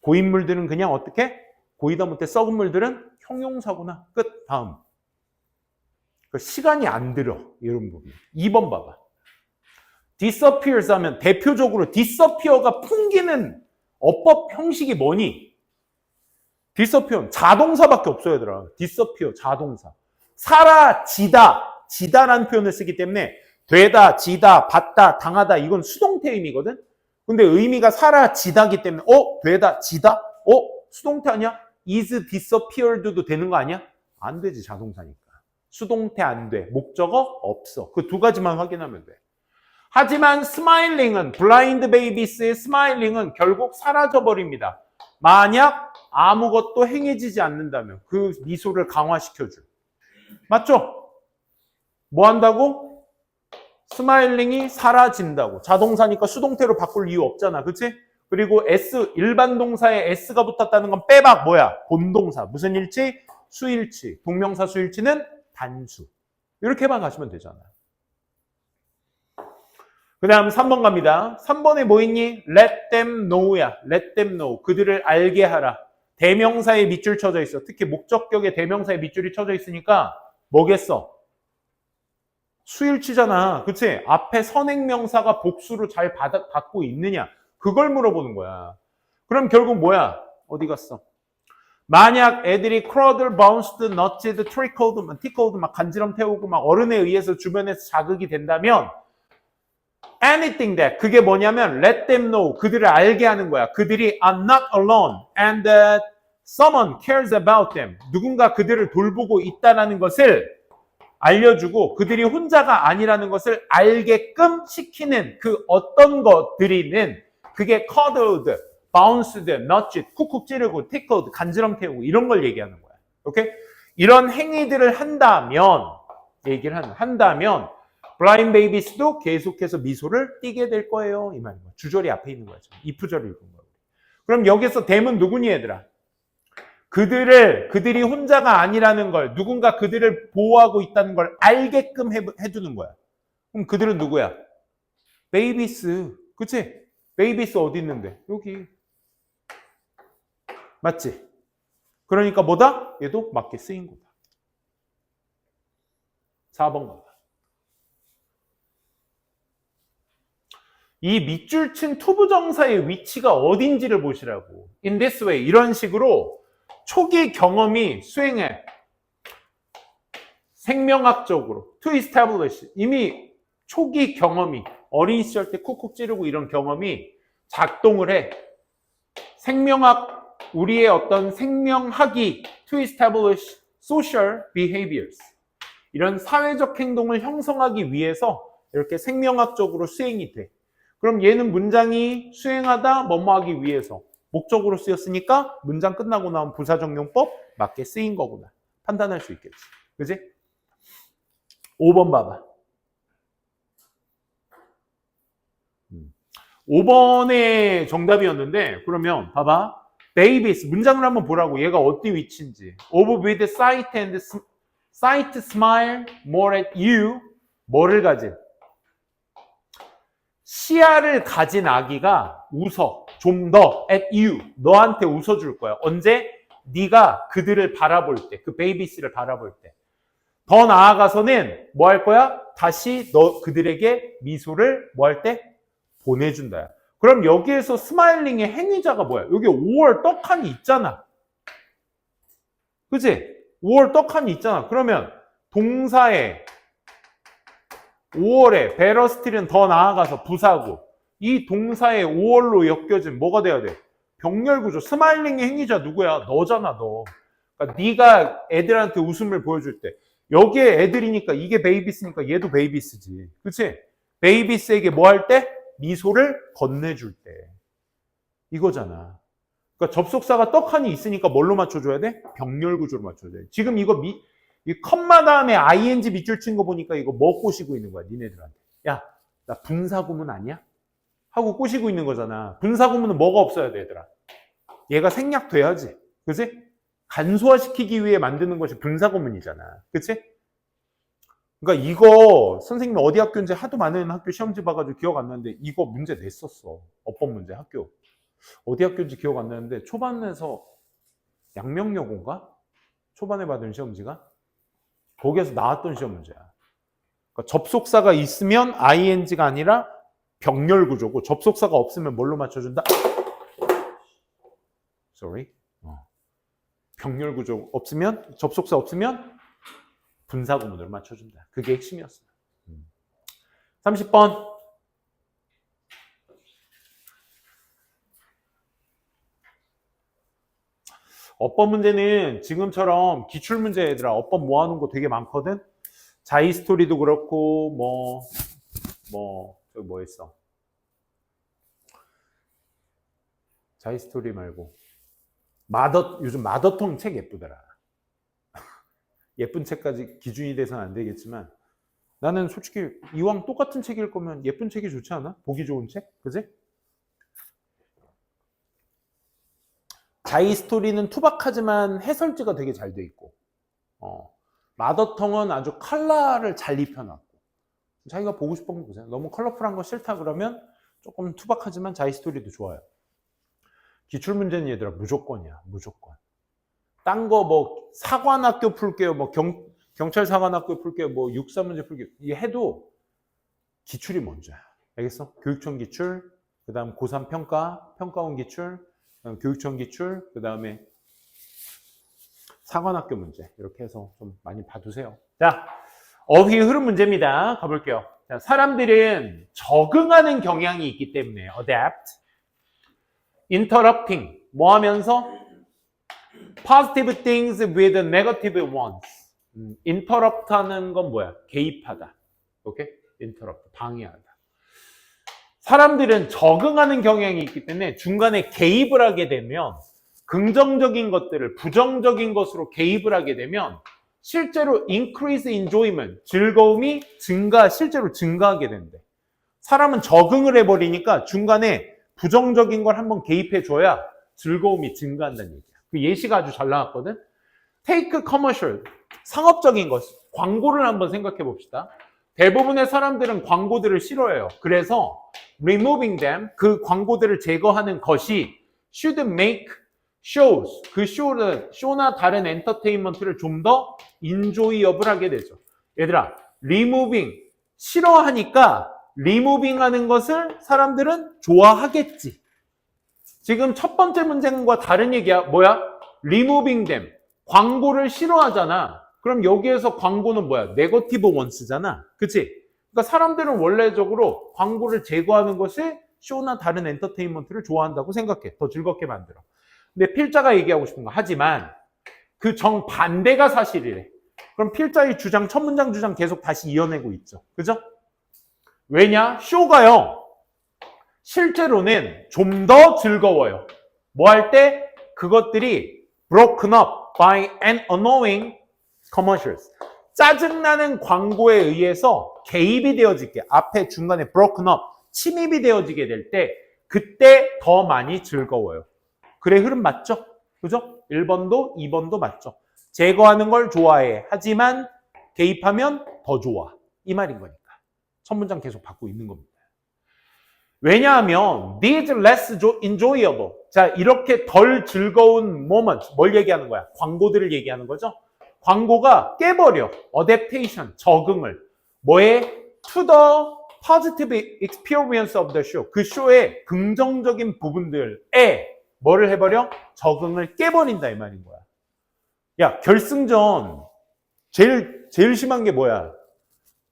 고인물들은 그냥 어떻게? 고이다 못해 썩은 물들은 형용사구나. 끝. 다음. 시간이 안 들어. 이런 부분. 2번 봐봐. disappears 하면 대표적으로 disappear가 풍기는 어법 형식이 뭐니? disappear 자동사밖에 없어요, 얘들아. disappear 자동사. 사라지다, 지다라는 표현을 쓰기 때문에 되다, 지다, 받다, 당하다 이건 수동태 의미거든. 근데 의미가 사라지다기 때문에 되다, 지다? 수동태 아니야? is disappeared도 되는 거 아니야? 안 되지, 자동사니까. 수동태 안 돼. 목적어 없어. 그 두 가지만 확인하면 돼. 하지만 smiling은 블라인드 베이비스의 smiling은 결국 사라져 버립니다. 만약 아무것도 행해지지 않는다면 그 미소를 강화시켜줄. 맞죠? 뭐 한다고? 스마일링이 사라진다고. 자동사니까 수동태로 바꿀 이유 없잖아. 그치? 그리고 S, 일반 동사에 S가 붙었다는 건 빼박 뭐야? 본동사. 무슨 일치? 수일치. 동명사 수일치는 단수. 이렇게만 가시면 되잖아. 그 다음 3번 갑니다. 3번에 뭐 있니? Let them know야. Let them know. 그들을 알게 하라. 대명사에 밑줄 쳐져 있어. 특히 목적격에 대명사에 밑줄이 쳐져 있으니까 뭐겠어? 수일치잖아. 그치? 앞에 선행명사가 복수로 잘 받고 있느냐? 그걸 물어보는 거야. 그럼 결국 뭐야? 어디 갔어? 만약 애들이 crawled, bounced, nudged, tickled 막 간지럼 태우고 막 어른에 의해서 주변에서 자극이 된다면 anything that 그게 뭐냐면 let them know 그들을 알게 하는 거야. 그들이 are not alone and that someone cares about them. 누군가 그들을 돌보고 있다는 것을 알려주고 그들이 혼자가 아니라는 것을 알게끔 시키는 그 어떤 것들이는 그게 cuddled, bounced, nudged, 쿡쿡 찌르고 tickled, 간지럼 태우고 이런 걸 얘기하는 거야. 오케이? 이런 행위들을 한다면 한다면 블라인드 베이비스도 계속해서 미소를 띠게 될 거예요. 이 말인 거야. 주절이 앞에 있는 거야. if절을 읽은 거야. 그럼 여기서 them은 누구니 얘들아? 그들이 혼자가 아니라는 걸 누군가 그들을 보호하고 있다는 걸 알게끔 해두는 거야. 그럼 그들은 누구야? 베이비스. 그치? 베이비스 어디 있는데? 여기. 맞지? 그러니까 뭐다? 얘도 맞게 쓰인 거다. 4번 가봐. 이 밑줄 친 투부정사의 위치가 어딘지를 보시라고. In this way. 이런 식으로 초기 경험이 수행해. 생명학적으로. To establish. 이미 초기 경험이 어린 시절 때 쿡쿡 찌르고 이런 경험이 작동을 해. 생명학, 우리의 어떤 생명학이 to establish social behaviors. 이런 사회적 행동을 형성하기 위해서 이렇게 생명학적으로 수행이 돼. 그럼 얘는 문장이 수행하다 뭐뭐 하기 위해서 목적으로 쓰였으니까 문장 끝나고 나온 부사적용법 맞게 쓰인 거구나. 판단할 수 있겠지. 그지? 5번 봐봐. 5번의 정답이었는데 그러면 봐봐. babies 문장을 한번 보라고. 얘가 어디 위치인지. of with sight and sight smile more at you. 뭐를 가진? 시야를 가진 아기가 웃어. 좀 더 at you. 너한테 웃어줄 거야. 언제? 네가 그들을 바라볼 때. 그 베이비스를 바라볼 때. 더 나아가서는 뭐 할 거야? 다시 너 그들에게 미소를 뭐 할 때? 보내준다. 그럼 여기에서 스마일링의 행위자가 뭐야? 여기 5월 떡하니 있잖아. 그치? 5월 떡하니 있잖아. 그러면 동사에 5월에 베러스틸은 더 나아가서 부사고 이 동사의 5월로 엮여진 뭐가 돼야 돼? 병렬구조. 스마일링의 행위자 누구야? 너잖아, 너. 그러니까 네가 애들한테 웃음을 보여줄 때 여기에 애들이니까 이게 베이비스니까 얘도 베이비스지. 그치? 베이비스에게 뭐 할 때? 미소를 건네줄 때. 이거잖아. 그러니까 접속사가 떡하니 있으니까 뭘로 맞춰줘야 돼? 병렬구조로 맞춰줘야 돼. 지금 이거 이 컴마 다음에 ing 밑줄 친 거 보니까 이거 뭐 꼬시고 있는 거야, 니네들한테. 야, 나 분사구문 아니야? 하고 꼬시고 있는 거잖아. 분사구문은 뭐가 없어야 돼, 얘들아? 얘가 생략돼야지. 그치? 간소화시키기 위해 만드는 것이 분사구문이잖아. 그치? 그러니까 이거 선생님이 어디 학교인지 하도 많은 학교 시험지 봐가지고 기억 안 나는데 이거 문제 냈었어. 어법 문제 학교. 어디 학교인지 기억 안 나는데 초반에서 양명여고인가? 초반에 받은 시험지가? 거기에서 나왔던 시험 문제야. 그러니까 접속사가 있으면 ing가 아니라 병렬 구조고 접속사가 없으면 뭘로 맞춰준다? Sorry. 병렬 구조 없으면 접속사 없으면 분사 구문으로 맞춰준다. 그게 핵심이었어요. 30번. 어법 문제는 지금처럼 기출문제 얘들아 어법 모아놓은 거 되게 많거든. 자이스토리도 그렇고 저기 뭐 했어? 자이스토리 말고 요즘 마더텅 책 예쁘더라. 예쁜 책까지 기준이 돼서는 안 되겠지만 나는 솔직히 이왕 똑같은 책일 거면 예쁜 책이 좋지 않아? 보기 좋은 책? 그지? 자이스토리는 투박하지만 해설지가 되게 잘 돼 있고 마더텅은 아주 컬러를 잘 입혀놨고 자기가 보고 싶은 거 보세요. 너무 컬러풀한 거 싫다 그러면 조금 투박하지만 자이스토리도 좋아요. 기출문제는 얘들아 무조건이야. 무조건. 딴 거 뭐 사관학교 풀게요. 뭐 경찰 사관학교 풀게요. 뭐 육사문제 풀게요. 이게 해도 기출이 먼저야. 알겠어? 교육청 기출, 그 다음 고3 평가, 평가원 기출, 그다음 교육청 기출, 그 다음에 사관학교 문제. 이렇게 해서 좀 많이 봐두세요. 자, 어휘 흐름 문제입니다. 가볼게요. 자, 사람들은 적응하는 경향이 있기 때문에 adapt, interrupting, 뭐 하면서? positive things with negative ones. interrupt 하는 건 뭐야? 개입하다. 오케이? interrupt, 방해하다. 사람들은 적응하는 경향이 있기 때문에 중간에 개입을 하게 되면 긍정적인 것들을 부정적인 것으로 개입을 하게 되면 실제로 increase enjoyment, 즐거움이 실제로 증가하게 된대. 사람은 적응을 해버리니까 중간에 부정적인 걸 한번 개입해 줘야 즐거움이 증가한다는 얘기야. 그 예시가 아주 잘 나왔거든. Take commercial, 상업적인 것, 광고를 한번 생각해 봅시다. 대부분의 사람들은 광고들을 싫어해요. 그래서 removing them, 그 광고들을 제거하는 것이 should make shows, 그 쇼나 다른 엔터테인먼트를 좀 더 enjoyable 하게 되죠. 얘들아, removing, 싫어하니까 removing 하는 것을 사람들은 좋아하겠지. 지금 첫 번째 문제과 다른 얘기야. 뭐야? removing them. 광고를 싫어하잖아. 그럼 여기에서 광고는 뭐야? 네거티브 원스잖아. 그치? 그러니까 사람들은 원래적으로 광고를 제거하는 것을 쇼나 다른 엔터테인먼트를 좋아한다고 생각해. 더 즐겁게 만들어. 근데 필자가 얘기하고 싶은 거. 하지만 그 정반대가 사실이래. 그럼 필자의 주장, 첫 문장 주장 계속 다시 이어내고 있죠. 그죠? 왜냐? 쇼가요. 실제로는 좀 더 즐거워요. 뭐 할 때? 그것들이 broken up by an annoying commercials. 짜증나는 광고에 의해서 개입이 되어지게, 앞에 중간에 broken up, 침입이 되어지게 될 때 그때 더 많이 즐거워요. 그래, 흐름 맞죠? 그죠? 1번도 2번도 맞죠? 제거하는 걸 좋아해. 하지만 개입하면 더 좋아. 이 말인 거니까. 첫 문장 계속 받고 있는 겁니다. 왜냐하면 these less enjoyable. 자, 이렇게 덜 즐거운 moment. 뭘 얘기하는 거야? 광고들을 얘기하는 거죠? 광고가 깨버려. adaptation, 적응을. 뭐에? to the positive experience of the show. 그 쇼의 긍정적인 부분들에 뭐를 해버려? 적응을 깨버린다 이 말인 거야. 야, 결승전 제일 심한 게 뭐야?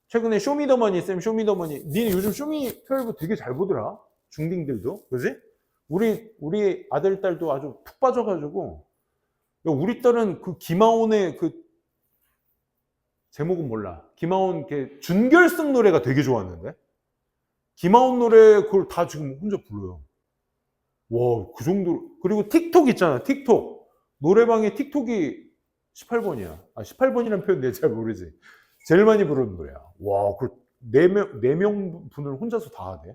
최근에 쇼미더머니 쌤, 쇼미더머니. 니네 요즘 쇼미 12 되게 잘 보더라. 중딩들도. 그지? 우리 아들, 딸도 아주 푹 빠져가지고. 야, 우리 딸은 그 김하온의 그, 제목은 몰라. 김하온 준결승 노래가 되게 좋았는데? 김하온 노래 그걸 다 지금 혼자 불러요. 와, 그 정도로. 그리고 틱톡 있잖아, 틱톡. 노래방에 틱톡이 18번이야. 아, 18번이라는 표현 내가 잘 모르지. 제일 많이 부르는 노래야. 와, 그 4명 분을 혼자서 다 하네.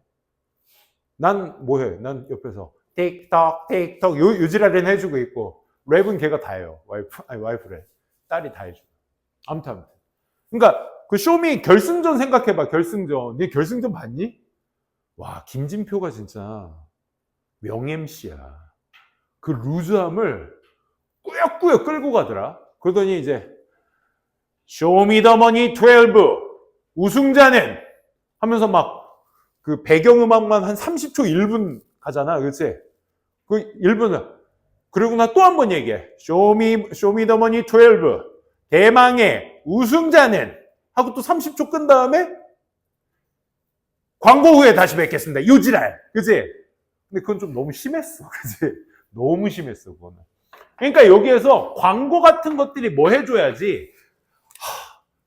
난 뭐해? 난 옆에서 틱톡, 틱톡, 요 지랄은 해주고 있고, 랩은 걔가 다 해요. 와이프래. 딸이 다 해줘. 아무튼. 그러니까, 그 쇼미 결승전 생각해봐, 결승전. 네 결승전 봤니? 와, 김진표가 진짜 명 MC야. 그 루즈함을 꾸역꾸역 끌고 가더라. 그러더니 이제 Show me the money 12. 우승자는 하면서 막 그 배경음악만 한 30초 1분 가잖아. 그치? 그 1분은. 그리고 나 또 한 번 얘기해. Show me the money 12. 대망의 우승자는 하고 또 30초 끈 다음에 광고 후에 다시 뵙겠습니다. 요지랄. 그치? 근데 그건 좀 너무 심했어. 그치? 너무 심했어, 그거는. 그러니까 여기에서 광고 같은 것들이 뭐 해줘야지.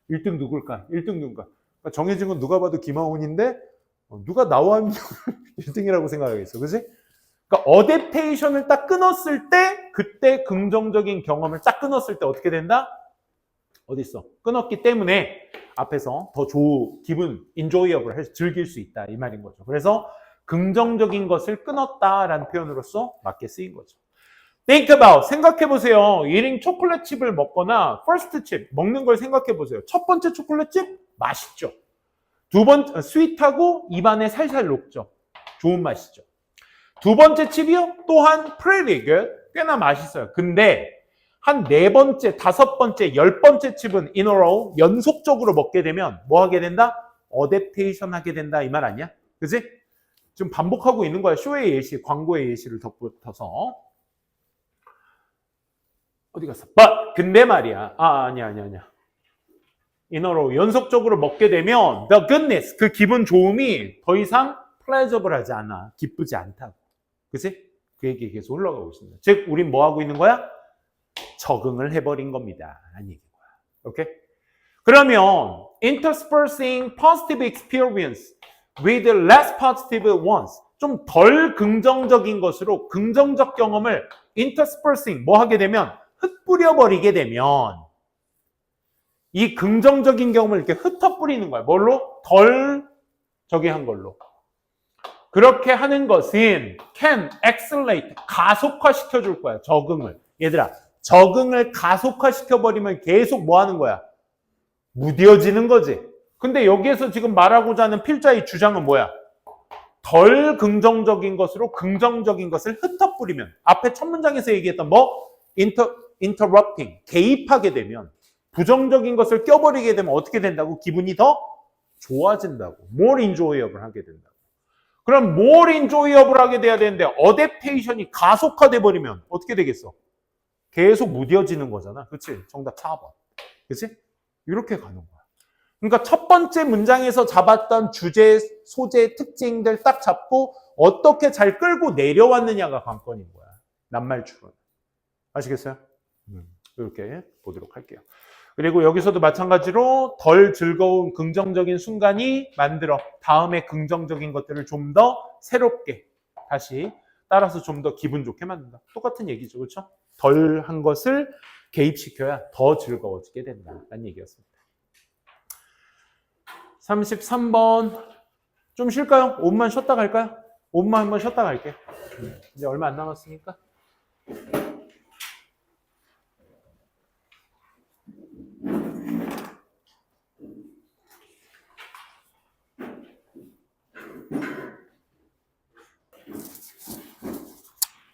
1등 누굴까? 1등 누굴까? 그러니까 정해진 건 누가 봐도 김하훈인데 누가 나와 하면 1등이라고 생각하겠어. 그치? 그러니까 어댑테이션을 딱 끊었을 때 그때 긍정적인 경험을 딱 끊었을 때 어떻게 된다? 어디 있어? 끊었기 때문에 앞에서 더 기분, enjoyable 해서 즐길 수 있다 이 말인 거죠. 그래서 긍정적인 것을 끊었다라는 표현으로서 맞게 쓰인 거죠. Think about, 생각해보세요. eating 초콜릿 칩을 먹거나 first chip, 먹는 걸 생각해보세요. 첫 번째 초콜릿 칩, 맛있죠. 두 번째, 스윗하고 입안에 살살 녹죠. 좋은 맛이죠. 두 번째 칩이요? 또한 pretty good, 꽤나 맛있어요. 근데 한 네 번째, 다섯 번째, 10번째 칩은 in a row, 연속적으로 먹게 되면 뭐 하게 된다? 어댑테이션 하게 된다 이 말 아니야? 그지? 지금 반복하고 있는 거야. 쇼의 예시, 광고의 예시를 덧붙여서. 어디 갔어? But 근데 말이야. 아니야. In a row 연속적으로 먹게 되면 the goodness 그 기분 좋음이 더 이상 pleasurable하지 않아. 기쁘지 않다고. 그치? 그 얘기 계속 올라가고 있습니다. 즉 우린 뭐 하고 있는 거야? 적응을 해버린 겁니다. 라는 얘기인 거야. 오케이? 그러면 interspersing positive experience with less positive ones 좀 덜 긍정적인 것으로 긍정적 경험을 interspersing 뭐 하게 되면 흩뿌려버리게 되면 이 긍정적인 경험을 이렇게 흩어뿌리는 거야. 뭘로? 덜 저기 한 걸로. 그렇게 하는 것은 can accelerate 가속화 시켜줄 거야. 적응을. 얘들아 적응을 가속화 시켜버리면 계속 뭐 하는 거야? 무뎌지는 거지. 근데 여기에서 지금 말하고자 하는 필자의 주장은 뭐야? 덜 긍정적인 것으로 긍정적인 것을 흩어뿌리면 앞에 첫 문장에서 얘기했던 뭐? interrupting 개입하게 되면 부정적인 것을 껴버리게 되면 어떻게 된다고? 기분이 더 좋아진다고. more enjoyable 하게 된다고. 그럼 more enjoyable 하게 돼야 되는데 어댑테이션이 가속화돼 버리면 어떻게 되겠어? 계속 무뎌지는 거잖아. 그치? 정답 4번. 그치? 이렇게 가는 거야. 그러니까 첫 번째 문장에서 잡았던 주제, 소재, 특징들 딱 잡고 어떻게 잘 끌고 내려왔느냐가 관건인 거야. 낱말추론. 아시겠어요? 이렇게 보도록 할게요. 그리고 여기서도 마찬가지로 덜 즐거운 긍정적인 순간이 만들어 다음에 긍정적인 것들을 좀 더 새롭게 다시 따라서 좀 더 기분 좋게 만든다. 똑같은 얘기죠. 그렇죠? 덜 한 것을 개입시켜야 더 즐거워지게 된다는 얘기였습니다. 33번 좀 쉴까요? 5분만 쉬었다 갈까요? 5분만 한번 쉬었다 갈게요. 이제 얼마 안 남았으니까.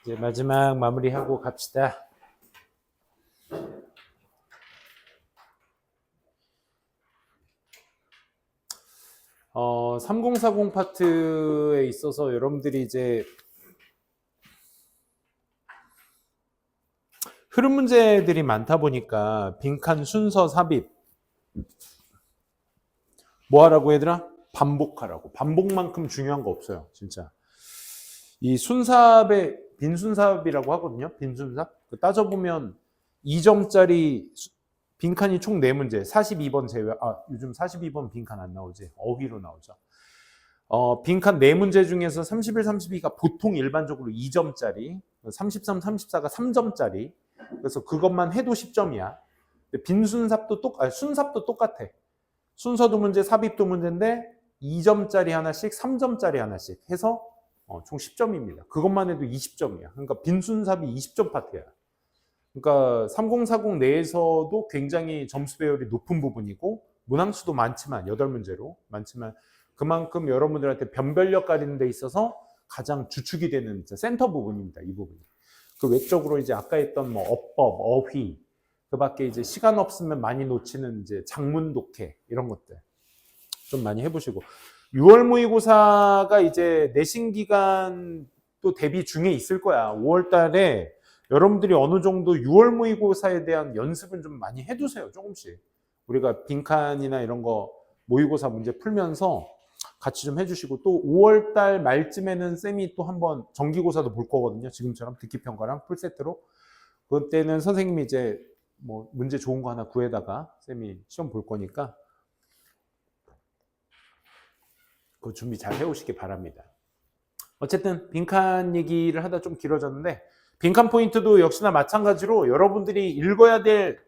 이제 마지막 마무리하고 갑시다. 3040 파트에 있어서 여러분들이 이제 흐름 문제들이 많다 보니까 빈칸 순서 삽입 뭐 하라고 얘들아? 반복하라고. 반복만큼 중요한 거 없어요. 진짜. 이 순삽에 빈순삽이라고 하거든요. 빈순삽. 따져보면 2점짜리 빈칸이 총 4문제. 42번 제외. 요즘 42번 빈칸 안 나오지. 어휘로 나오죠. 빈칸 4문제 중에서 31, 32가 보통 일반적으로 2점짜리, 33, 34가 3점짜리. 그래서 그것만 해도 10점이야. 빈순삽도 순삽도 똑같아. 순서도 문제, 삽입도 문제인데 2점짜리 하나씩, 3점짜리 하나씩 해서 총 10점입니다. 그것만 해도 20점이야. 그러니까 빈순삽이 20점 파트야. 그러니까 3040 내에서도 굉장히 점수 배열이 높은 부분이고 문항수도 많지만 8문제로 많지만 그만큼 여러분들한테 변별력 가리는 데 있어서 가장 주축이 되는 센터 부분입니다. 이 부분이. 그 외적으로 이제 아까 했던 뭐 어법, 어휘, 그 밖에 이제 시간 없으면 많이 놓치는 이제 작문 독해 이런 것들 좀 많이 해보시고 6월 모의고사가 이제 내신 기간 또 대비 중에 있을 거야. 5월 달에 여러분들이 어느 정도 6월 모의고사에 대한 연습은 좀 많이 해두세요. 조금씩. 우리가 빈칸이나 이런 거 모의고사 문제 풀면서 같이 좀 해주시고 또 5월 달 말쯤에는 쌤이 또 한번 정기고사도 볼 거거든요. 지금처럼 듣기평가랑 풀세트로. 그때는 선생님이 이제 뭐 문제 좋은 거 하나 구해다가 쌤이 시험 볼 거니까 그 준비 잘 해오시기 바랍니다. 어쨌든 빈칸 얘기를 하다 좀 길어졌는데 빈칸 포인트도 역시나 마찬가지로 여러분들이 읽어야 될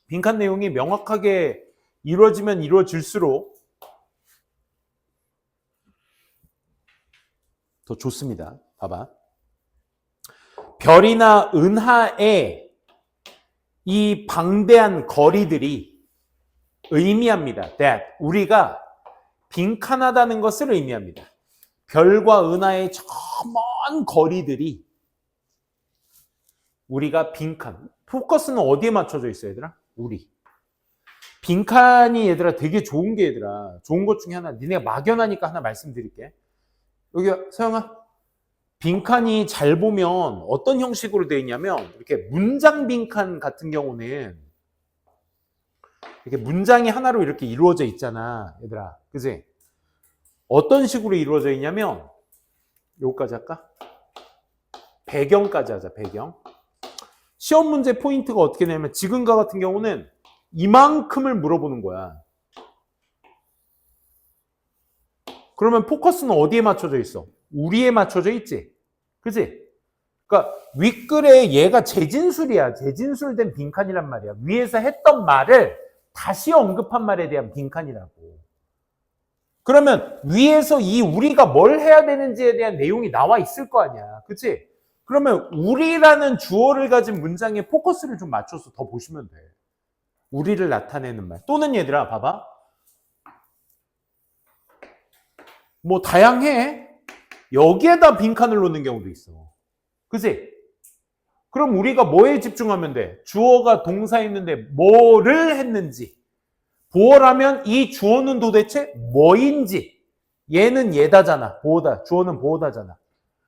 빈칸 내용이 명확하게 이루어지면 이루어질수록 더 좋습니다. 봐봐. 별이나 은하의 이 방대한 거리들이 의미합니다. that 우리가 빈칸하다는 것을 의미합니다. 별과 은하의 저 먼 거리들이 우리가 빈칸. 포커스는 어디에 맞춰져 있어 얘들아? 우리. 빈칸이 얘들아 되게 좋은 게 얘들아. 좋은 것 중에 하나. 니네가 막연하니까 하나 말씀드릴게. 여기 서영아. 빈칸이 잘 보면 어떤 형식으로 되어 있냐면 이렇게 문장 빈칸 같은 경우는 이렇게 문장이 하나로 이렇게 이루어져 있잖아 얘들아. 그지? 어떤 식으로 이루어져 있냐면 요거까지 할까? 배경까지 하자. 배경. 시험 문제 포인트가 어떻게 되냐면 지금과 같은 경우는 이만큼을 물어보는 거야. 그러면 포커스는 어디에 맞춰져 있어? 우리에 맞춰져 있지. 그치? 그러니까 윗글에 얘가 재진술이야. 재진술된 빈칸이란 말이야. 위에서 했던 말을 다시 언급한 말에 대한 빈칸이라고. 그러면 위에서 이 우리가 뭘 해야 되는지에 대한 내용이 나와 있을 거 아니야. 그치? 그러면 우리라는 주어를 가진 문장에 포커스를 좀 맞춰서 더 보시면 돼. 우리를 나타내는 말. 또는 얘들아 봐봐. 뭐 다양해. 여기에다 빈칸을 놓는 경우도 있어. 그치? 그럼 우리가 뭐에 집중하면 돼? 주어가 동사 있는데 뭐를 했는지. 보어라면 이 주어는 도대체 뭐인지. 얘는 얘다잖아. 보어다. 주어는 보어다잖아.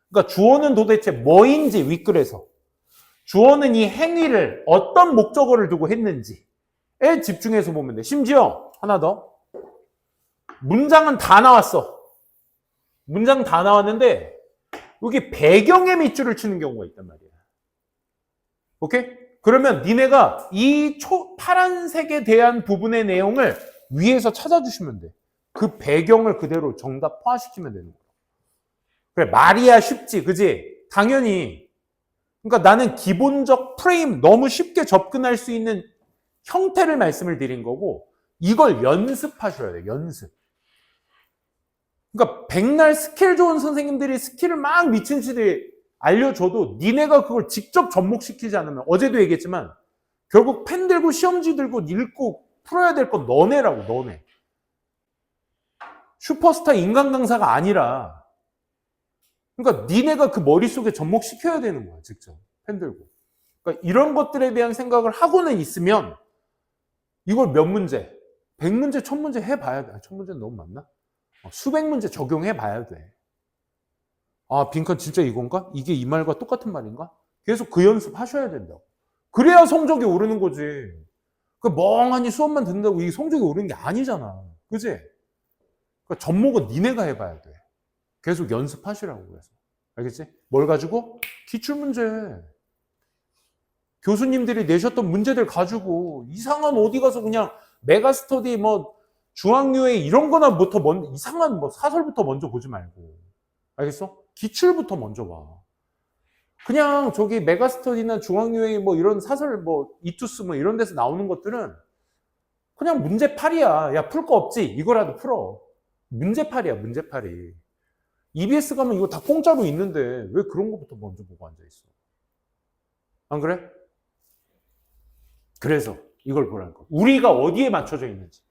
그러니까 주어는 도대체 뭐인지 윗글에서. 주어는 이 행위를 어떤 목적어를 두고 했는지에 집중해서 보면 돼. 심지어 하나 더. 문장은 다 나왔어. 문장 다 나왔는데 여기 배경에 밑줄을 치는 경우가 있단 말이야. 오케이? 그러면 니네가 이 파란색에 대한 부분의 내용을 위에서 찾아주시면 돼. 그 배경을 그대로 정답화시키면 되는 거야. 그래, 말이야 쉽지, 그지? 당연히. 그러니까 나는 기본적 프레임, 너무 쉽게 접근할 수 있는 형태를 말씀을 드린 거고 이걸 연습하셔야 돼요. 연습. 그러니까 백날 스킬 좋은 선생님들이 스킬을 막 미친 듯이 알려줘도 니네가 그걸 직접 접목시키지 않으면 어제도 얘기했지만 결국 펜 들고 시험지 들고 읽고 풀어야 될 건 너네라고. 너네. 슈퍼스타 인간 강사가 아니라 그러니까 니네가 그 머릿속에 접목시켜야 되는 거야. 직접 펜 들고. 그러니까 이런 것들에 대한 생각을 하고는 있으면 이걸 몇 문제? 100문제, 1000문제 해봐야 돼. 1000문제는 너무 많나? 수백 문제 적용해봐야 돼. 아, 빈칸 진짜 이건가? 이게 이 말과 똑같은 말인가? 계속 그 연습 하셔야 된다고. 그래야 성적이 오르는 거지. 그 멍하니 수업만 듣는다고 이게 성적이 오르는 게 아니잖아. 그지? 그러니까 접목은 니네가 해봐야 돼. 계속 연습하시라고 그래서. 알겠지? 뭘 가지고? 기출문제. 교수님들이 내셨던 문제들 가지고 이상한 어디 가서 그냥 메가스터디 뭐 중앙유해 이런 거나부터 먼저 이상한 뭐 사설부터 먼저 보지 말고. 알겠어? 기출부터 먼저 봐. 그냥 저기 메가스터디나 중앙유해 뭐 이런 사설 뭐 이투스 뭐 이런 데서 나오는 것들은 그냥 문제팔이야. 야, 풀 거 없지? 이거라도 풀어. 문제팔이야, 문제팔이. EBS 가면 이거 다 공짜로 있는데 왜 그런 것부터 먼저 보고 앉아있어? 안 그래? 그래서 이걸 보라는 거. 우리가 어디에 맞춰져 있는지.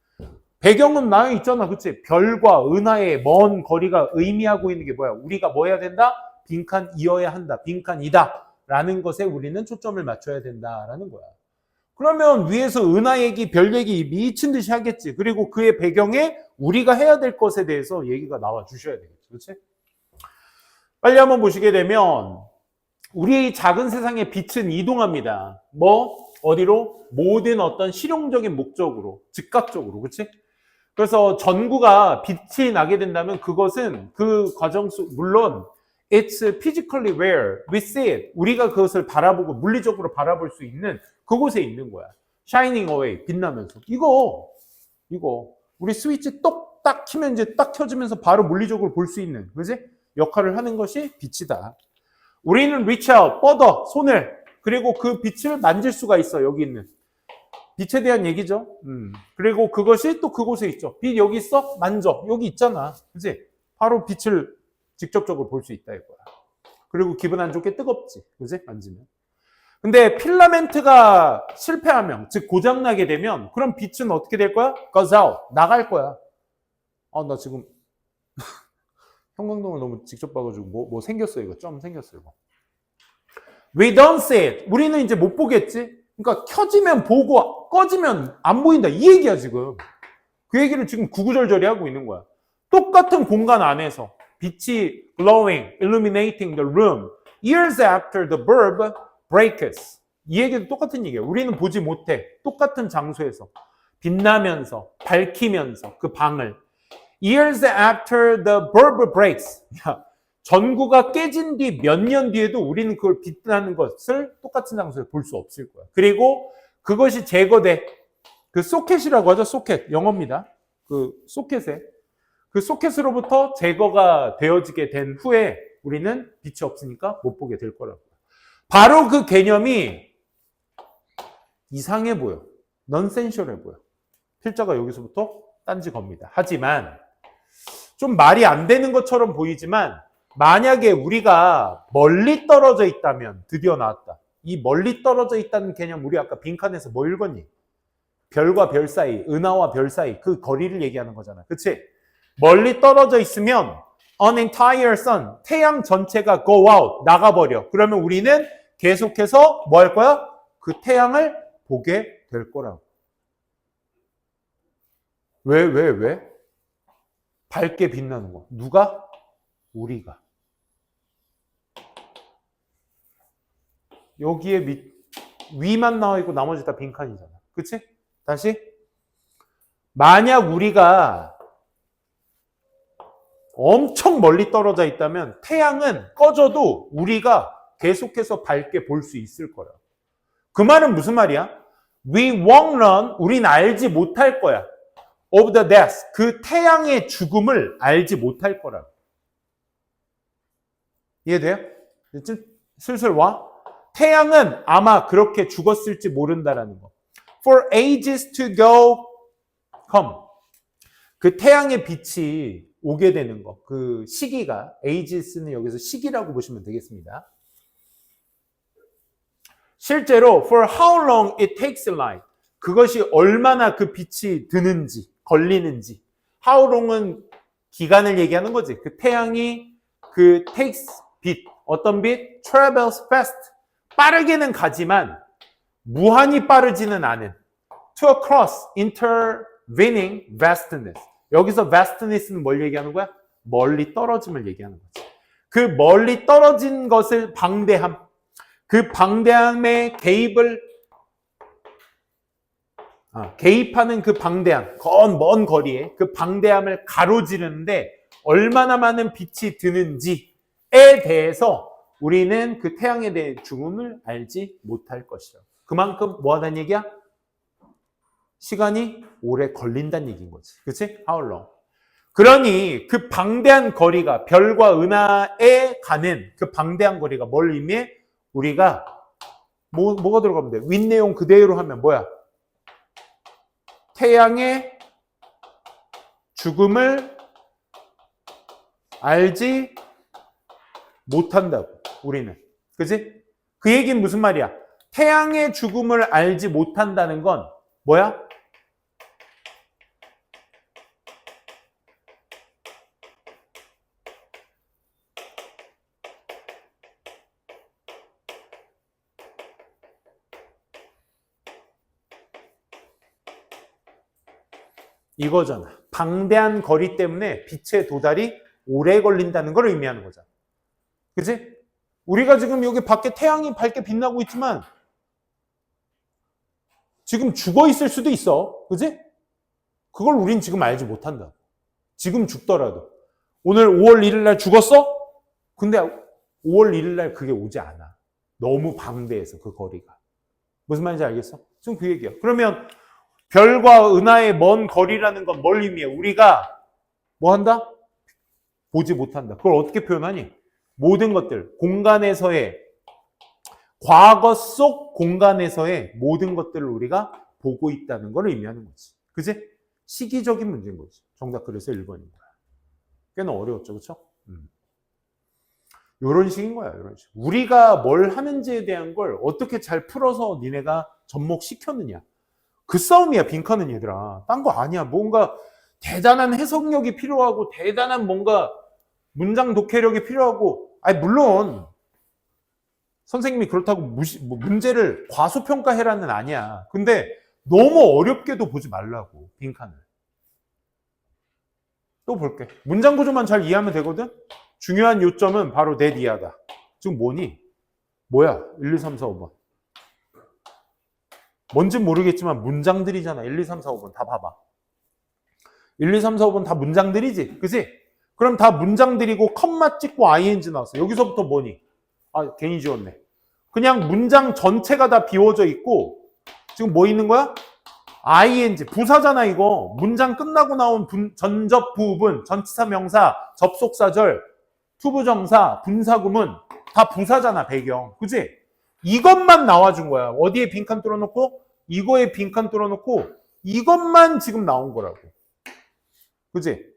배경은 나와 있잖아. 그치? 별과 은하의 먼 거리가 의미하고 있는 게 뭐야? 우리가 뭐 해야 된다? 빈칸이어야 한다. 빈칸이다. 라는 것에 우리는 초점을 맞춰야 된다라는 거야. 그러면 위에서 은하 얘기, 별 얘기 미친 듯이 하겠지. 그리고 그의 배경에 우리가 해야 될 것에 대해서 얘기가 나와 주셔야 되겠지. 그렇지? 빨리 한번 보시게 되면 우리 작은 세상의 빛은 이동합니다. 뭐? 어디로? 모든 어떤 실용적인 목적으로, 즉각적으로. 그렇지? 그래서 전구가 빛이 나게 된다면 그것은 그 과정 속, 물론 it's physically where we see it. 우리가 그것을 바라보고 물리적으로 바라볼 수 있는 그곳에 있는 거야. shining away, 빛나면서. 이거 우리 스위치 똑딱 키면 이제 딱 켜지면서 바로 물리적으로 볼 수 있는, 그지? 역할을 하는 것이 빛이다. 우리는 reach out, 뻗어, 손을. 그리고 그 빛을 만질 수가 있어, 여기 있는. 빛에 대한 얘기죠. 그리고 그것이 또 그곳에 있죠. 빛 여기 있어? 만져. 여기 있잖아. 그지? 바로 빛을 직접적으로 볼 수 있다 이거야. 그리고 기분 안 좋게 뜨겁지. 그지? 만지면. 근데 필라멘트가 실패하면, 즉 고장나게 되면 그럼 빛은 어떻게 될 거야? goes out. 나갈 거야. 나 지금 형광등을 너무 직접 봐가지고 뭐 생겼어 이거. 점 생겼어 이거. We don't see it. 우리는 이제 못 보겠지? 그러니까 켜지면 보고 꺼지면 안 보인다. 이 얘기야 지금. 그 얘기를 지금 구구절절히 하고 있는 거야. 똑같은 공간 안에서 빛이 glowing, illuminating the room years after the bulb breaks. 이 얘기도 똑같은 얘기야. 우리는 보지 못해. 똑같은 장소에서 빛나면서 밝히면서 그 방을 years after the bulb breaks. 전구가 깨진 뒤 몇 년 뒤에도 우리는 그걸 빛나는 것을 똑같은 장소에 볼 수 없을 거야. 그리고 그것이 제거돼. 그 소켓이라고 하죠. 소켓. 영어입니다. 그 소켓에. 그 소켓으로부터 제거가 되어지게 된 후에 우리는 빛이 없으니까 못 보게 될 거라고. 바로 그 개념이 이상해 보여. 넌센셜해 보여. 필자가 여기서부터 딴지 겁니다. 하지만 좀 말이 안 되는 것처럼 보이지만 만약에 우리가 멀리 떨어져 있다면 드디어 나왔다. 이 멀리 떨어져 있다는 개념 우리 아까 빈칸에서 뭐 읽었니? 별과 별 사이, 은하와 별 사이 그 거리를 얘기하는 거잖아. 그치? 멀리 떨어져 있으면 an entire sun, 태양 전체가 go out, 나가버려. 그러면 우리는 계속해서 뭐 할 거야? 그 태양을 보게 될 거라고. 왜? 밝게 빛나는 거. 누가? 우리가. 여기에 위만 나와 있고 나머지 다 빈칸이잖아. 그치? 다시. 만약 우리가 엄청 멀리 떨어져 있다면 태양은 꺼져도 우리가 계속해서 밝게 볼 수 있을 거야. 그 말은 무슨 말이야? We won't run. 우린 알지 못할 거야. Of the death. 그 태양의 죽음을 알지 못할 거라. 이해돼요? 슬슬 와. 태양은 아마 그렇게 죽었을지 모른다라는 거. For ages to go, come. 그 태양의 빛이 오게 되는 거. 그 시기가, ages는 여기서 시기라고 보시면 되겠습니다. 실제로 for how long it takes light. 그것이 얼마나 그 빛이 드는지, 걸리는지. How long은 기간을 얘기하는 거지. 그 태양이 그 takes 빛, 어떤 빛? travels fast. 빠르게는 가지만 무한히 빠르지는 않은 to across intervening vastness. 여기서 vastness는 뭘 얘기하는 거야? 멀리 떨어짐을 얘기하는 거지. 그 멀리 떨어진 것을 방대함. 그 방대함의 개입하는 그 방대함, 먼 거리에 그 방대함을 가로지르는데 얼마나 많은 빛이 드는지에 대해서 우리는 그 태양에 대해 죽음을 알지 못할 것이다. 그만큼 뭐 하다는 얘기야? 시간이 오래 걸린다는 얘기인 거지. 그치? How long? 그러니 그 방대한 거리가 별과 은하에 가는 그 방대한 거리가 뭘 의미해? 우리가 뭐가 들어가면 돼? 윗내용 그대로 하면 뭐야? 태양의 죽음을 알지 못한다고 우리는. 그치? 그 얘기는 무슨 말이야? 태양의 죽음을 알지 못한다는 건 뭐야? 이거잖아. 방대한 거리 때문에 빛의 도달이 오래 걸린다는 걸 의미하는 거잖아. 그치? 우리가 지금 여기 밖에 태양이 밝게 빛나고 있지만 지금 죽어 있을 수도 있어. 그치? 그걸 우린 지금 알지 못한다. 지금 죽더라도. 오늘 5월 1일 날 죽었어? 근데 5월 1일 날 그게 오지 않아. 너무 방대해서 그 거리가. 무슨 말인지 알겠어? 지금 그 얘기야. 그러면 별과 은하의 먼 거리라는 건 뭘 의미해? 우리가 뭐 한다? 보지 못한다. 그걸 어떻게 표현하니? 모든 것들, 공간에서의, 과거 속 공간에서의 모든 것들을 우리가 보고 있다는 걸 의미하는 거지. 그지? 시기적인 문제인 거지. 정답 그래서 1번인 거야. 꽤나 어려웠죠. 그렇죠? 이런 식인 거야. 이런 식. 우리가 뭘 하는지에 대한 걸 어떻게 잘 풀어서 니네가 접목시켰느냐. 그 싸움이야. 빈칸은 얘들아. 딴 거 아니야. 뭔가 대단한 해석력이 필요하고 대단한 뭔가 문장 독해력이 필요하고, 아니 물론 선생님이 그렇다고 문제를 과소평가해라는 아니야. 근데 너무 어렵게도 보지 말라고, 빈칸을. 또 볼게. 문장 구조만 잘 이해하면 되거든? 중요한 요점은 바로 내 이하다. 지금 뭐니? 뭐야? 1, 2, 3, 4, 5번. 뭔진 모르겠지만 문장들이잖아. 1, 2, 3, 4, 5번 다 봐봐. 1, 2, 3, 4, 5번 다 문장들이지? 그치? 그럼 다 문장들이고 컴마 찍고 ing 나왔어. 여기서부터 뭐니? 아, 괜히 지웠네. 그냥 문장 전체가 다 비워져 있고 지금 뭐 있는 거야? ing, 부사잖아 이거. 문장 끝나고 나온 전접 부분, 전치사 명사, 접속사절, 투부정사, 분사구문 다 부사잖아, 배경. 그치? 이것만 나와준 거야. 어디에 빈칸 뚫어놓고 이거에 빈칸 뚫어놓고 이것만 지금 나온 거라고. 그치?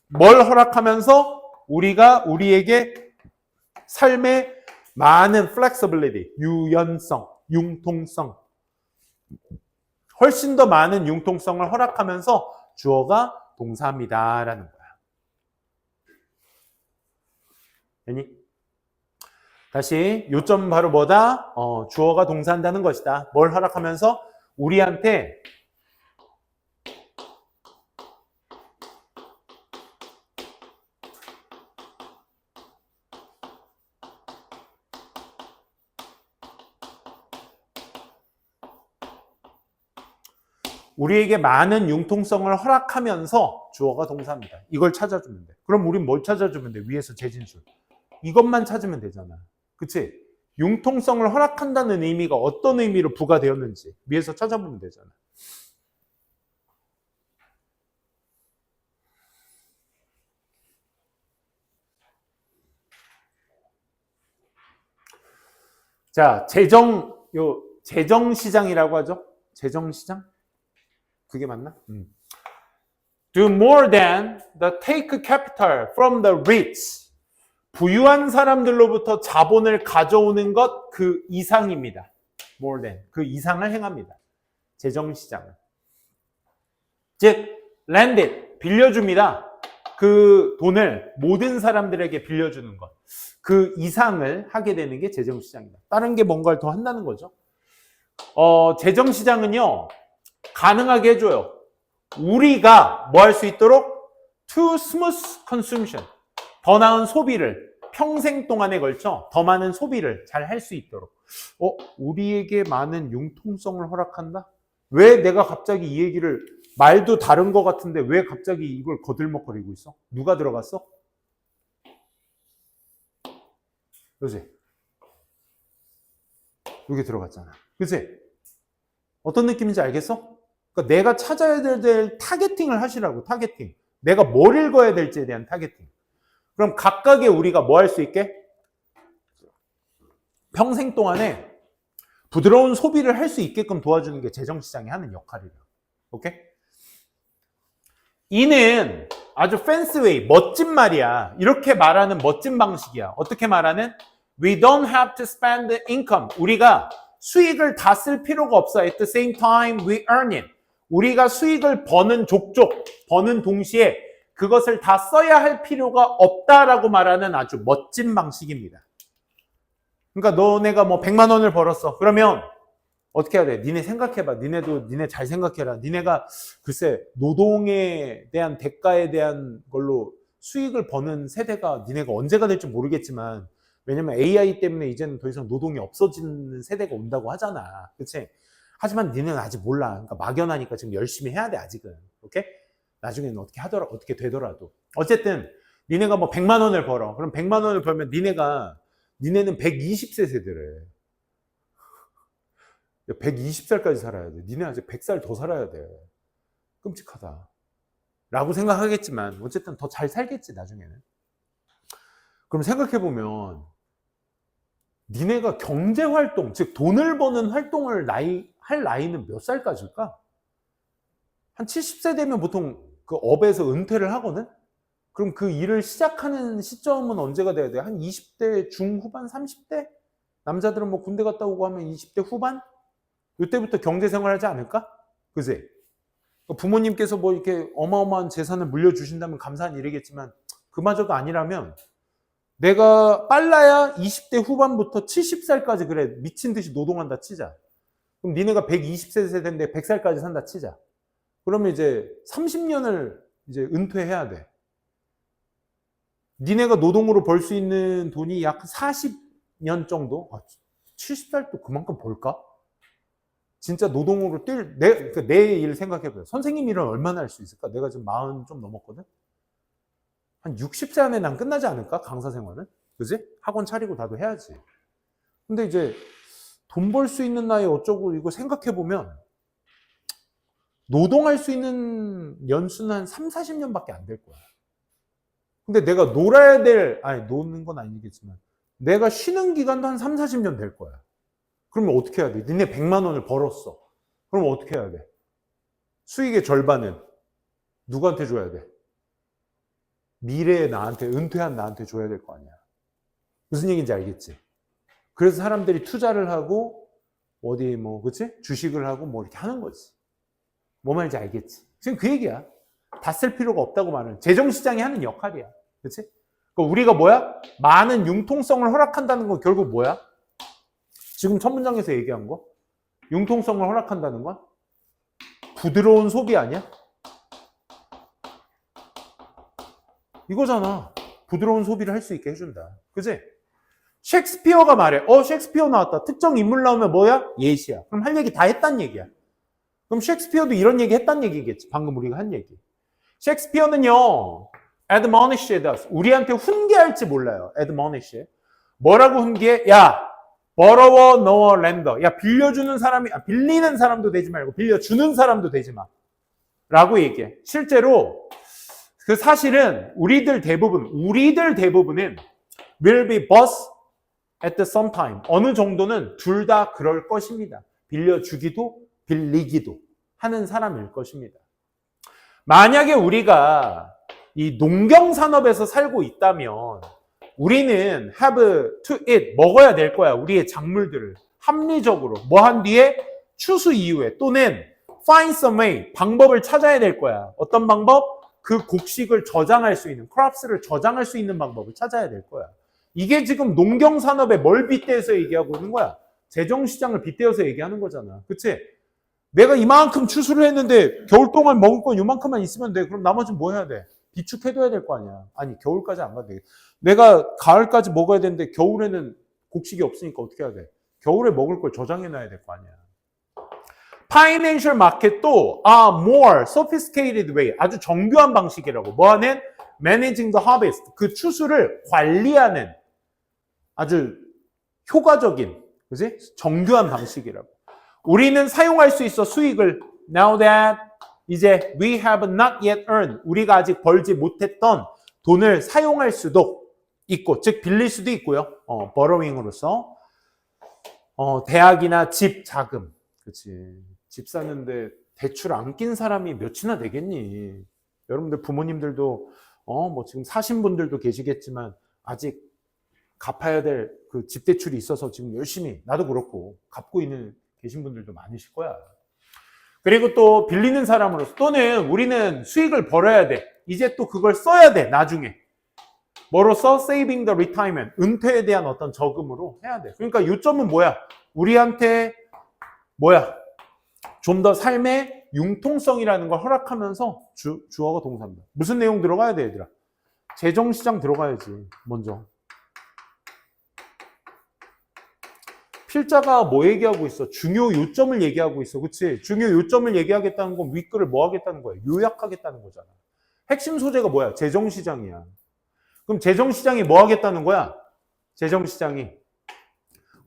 뭘 허락하면서 우리가 우리에게 삶의 많은 flexibility, 유연성, 융통성, 훨씬 더 많은 융통성을 허락하면서 주어가 동사입니다라는 거야. 됐니? 다시 요점은 바로 뭐다? 주어가 동사한다는 것이다. 뭘 허락하면서? 우리한테 우리에게 많은 융통성을 허락하면서 주어가 동사입니다. 이걸 찾아주면 돼. 그럼 우린 뭘 찾아주면 돼? 위에서 재진술. 이것만 찾으면 되잖아. 그치? 융통성을 허락한다는 의미가 어떤 의미로 부과되었는지 위에서 찾아보면 되잖아. 자, 재정시장이라고 하죠? 재정시장? 그게 맞나? Do more than the take capital from the rich. 부유한 사람들로부터 자본을 가져오는 것 그 이상입니다. More than. 그 이상을 행합니다. 재정시장은. 즉, lend it. 빌려줍니다. 그 돈을 모든 사람들에게 빌려주는 것. 그 이상을 하게 되는 게 재정시장이다. 다른 게 뭔가를 더 한다는 거죠. 재정시장은요. 가능하게 해줘요. 우리가 뭐 할 수 있도록 to smooth consumption, 더 나은 소비를 평생 동안에 걸쳐 더 많은 소비를 잘 할 수 있도록. 우리에게 많은 융통성을 허락한다? 왜 내가 갑자기 이 얘기를, 말도 다른 것 같은데 왜 갑자기 이걸 거들먹거리고 있어? 누가 들어갔어? 그치? 여기 들어갔잖아. 그치? 어떤 느낌인지 알겠어? 그러니까 내가 찾아야 될 타겟팅을 하시라고. 타겟팅. 내가 뭘 읽어야 될지에 대한 타겟팅. 그럼 각각의 우리가 뭐 할 수 있게? 평생 동안에 부드러운 소비를 할 수 있게끔 도와주는 게 재정시장이 하는 역할이에요. 오케이? 이는 아주 fancy way, 멋진 말이야. 이렇게 말하는 멋진 방식이야. 어떻게 말하는? We don't have to spend the income. 우리가 수익을 다 쓸 필요가 없어. At the same time we earn it. 우리가 수익을 버는 족족, 버는 동시에 그것을 다 써야 할 필요가 없다라고 말하는 아주 멋진 방식입니다. 그러니까 너네가 뭐 100만 원을 벌었어. 그러면 어떻게 해야 돼? 니네 생각해봐. 니네 잘 생각해라. 니네가 글쎄 노동에 대한 대가에 대한 걸로 수익을 버는 세대가 니네가 언제가 될지 모르겠지만, 왜냐면 AI 때문에 이제는 더 이상 노동이 없어지는 세대가 온다고 하잖아. 그치? 하지만 니네는 아직 몰라. 그러니까 막연하니까 지금 열심히 해야 돼, 아직은. 오케이? 나중에는 어떻게 되더라도. 어쨌든 니네가 뭐 100만 원을 벌어. 그럼 100만 원을 벌면 니네는 120세 세대래. 120살까지 살아야 돼. 니네 아직 100살 더 살아야 돼. 끔찍하다. 라고 생각하겠지만 어쨌든 더 잘 살겠지, 나중에는. 그럼 생각해보면 니네가 경제활동, 즉 돈을 버는 활동을 할 나이는 몇 살까지일까? 한 70세 되면 보통 그 업에서 은퇴를 하거든? 그럼 그 일을 시작하는 시점은 언제가 돼야 돼? 한 20대 중후반, 30대? 남자들은 뭐 군대 갔다 오고 하면 20대 후반? 이때부터 경제생활 하지 않을까? 그지? 부모님께서 뭐 이렇게 어마어마한 재산을 물려주신다면 감사한 일이겠지만, 그마저도 아니라면 내가 빨라야 20대 후반부터 70살까지 그래 미친 듯이 노동한다 치자. 그럼 니네가 120세 세대인데 100살까지 산다 치자. 그러면 이제 30년을 이제 은퇴해야 돼. 니네가 노동으로 벌 수 있는 돈이 약 40년 정도? 70살도 그만큼 벌까? 진짜 노동으로 내 일 생각해봐요. 선생님 일은 얼마나 할 수 있을까? 내가 지금 40 좀 넘었거든? 한 60세 안에 난 끝나지 않을까? 강사 생활은? 그지? 학원 차리고 나도 해야지. 근데 이제 돈 벌 수 있는 나이 어쩌고 이거 생각해보면 노동할 수 있는 연수는 한 3, 40년밖에 안 될 거야. 근데 내가 노는 건 아니겠지만 내가 쉬는 기간도 한 3, 40년 될 거야. 그러면 어떻게 해야 돼? 니네 100만 원을 벌었어. 그럼 어떻게 해야 돼? 수익의 절반은 누구한테 줘야 돼? 미래에 나한테, 은퇴한 나한테 줘야 될 거 아니야. 무슨 얘기인지 알겠지? 그래서 사람들이 투자를 하고 어디 뭐 그치? 주식을 하고 뭐 이렇게 하는 거지. 뭐 말인지 알겠지? 지금 그 얘기야. 다 쓸 필요가 없다고 말하는 재정시장이 하는 역할이야. 그치? 그러니까 우리가 뭐야? 많은 융통성을 허락한다는 건 결국 뭐야? 지금 첫 문장에서 얘기한 거? 융통성을 허락한다는 건 부드러운 소비 아니야? 이거잖아. 부드러운 소비를 할 수 있게 해준다. 그치? 셰익스피어가 말해. 셰익스피어 나왔다. 특정 인물 나오면 뭐야? 예시야. 그럼 할 얘기 다 했단 얘기야. 그럼 셰익스피어도 이런 얘기 했단 얘기겠지. 방금 우리가 한 얘기. 셰익스피어는요, admonish에 대해서 우리한테 훈계할지 몰라요. admonish에. 뭐라고 훈계해? 야, borrower nor lender. 야, 빌리는 사람도 되지 말고 빌려주는 사람도 되지 마. 라고 얘기해. 실제로 그 사실은 우리들 대부분은 will be boss at some time. 어느 정도는 둘 다 그럴 것입니다. 빌려주기도 빌리기도 하는 사람일 것입니다. 만약에 우리가 이 농경산업에서 살고 있다면 우리는 have to eat, 먹어야 될 거야. 우리의 작물들을 합리적으로 뭐 한 뒤에 추수 이후에 또는 find some way, 방법을 찾아야 될 거야. 어떤 방법? 그 곡식을 저장할 수 있는, crops를 저장할 수 있는 방법을 찾아야 될 거야. 이게 지금 농경산업에 뭘 빗대서 얘기하고 있는 거야? 재정시장을 빗대어서 얘기하는 거잖아. 그치? 내가 이만큼 추수를 했는데 겨울 동안 먹을 건 이만큼만 있으면 돼. 그럼 나머지는 뭐 해야 돼? 비축해둬야 될 거 아니야. 아니, 겨울까지 안 가도 돼. 내가 가을까지 먹어야 되는데 겨울에는 곡식이 없으니까 어떻게 해야 돼? 겨울에 먹을 걸 저장해놔야 될 거 아니야. Financial market도 more sophisticated way, 아주 정교한 방식이라고. 뭐하는? Managing the harvest, 그 추수를 관리하는 아주 효과적인, 그지? 정교한 방식이라고. 우리는 사용할 수 있어, 수익을. Now that 이제 we have not yet earned, 우리가 아직 벌지 못했던 돈을 사용할 수도 있고, 즉 빌릴 수도 있고요. borrowing으로서 대학이나 집 자금, 그렇지? 집 사는데 대출 안 낀 사람이 몇이나 되겠니? 여러분들 부모님들도 뭐 지금 사신 분들도 계시겠지만 아직 갚아야 될 그 집 대출이 있어서 지금 열심히, 나도 그렇고 갚고 계신 분들도 많으실 거야. 그리고 또 빌리는 사람으로서, 또는 우리는 수익을 벌어야 돼. 이제 또 그걸 써야 돼, 나중에. 뭐로써? saving the retirement, 은퇴에 대한 어떤 저금으로 해야 돼. 그러니까 요점은 뭐야? 우리한테 뭐야? 좀 더 삶의 융통성이라는 걸 허락하면서 주어가 동사입니다. 무슨 내용 들어가야 돼, 얘들아? 재정시장 들어가야지, 먼저. 필자가 뭐 얘기하고 있어? 중요 요점을 얘기하고 있어. 그치? 중요 요점을 얘기하겠다는 건 윗글을 뭐 하겠다는 거야? 요약하겠다는 거잖아. 핵심 소재가 뭐야? 재정시장이야. 그럼 재정시장이 뭐 하겠다는 거야? 재정시장이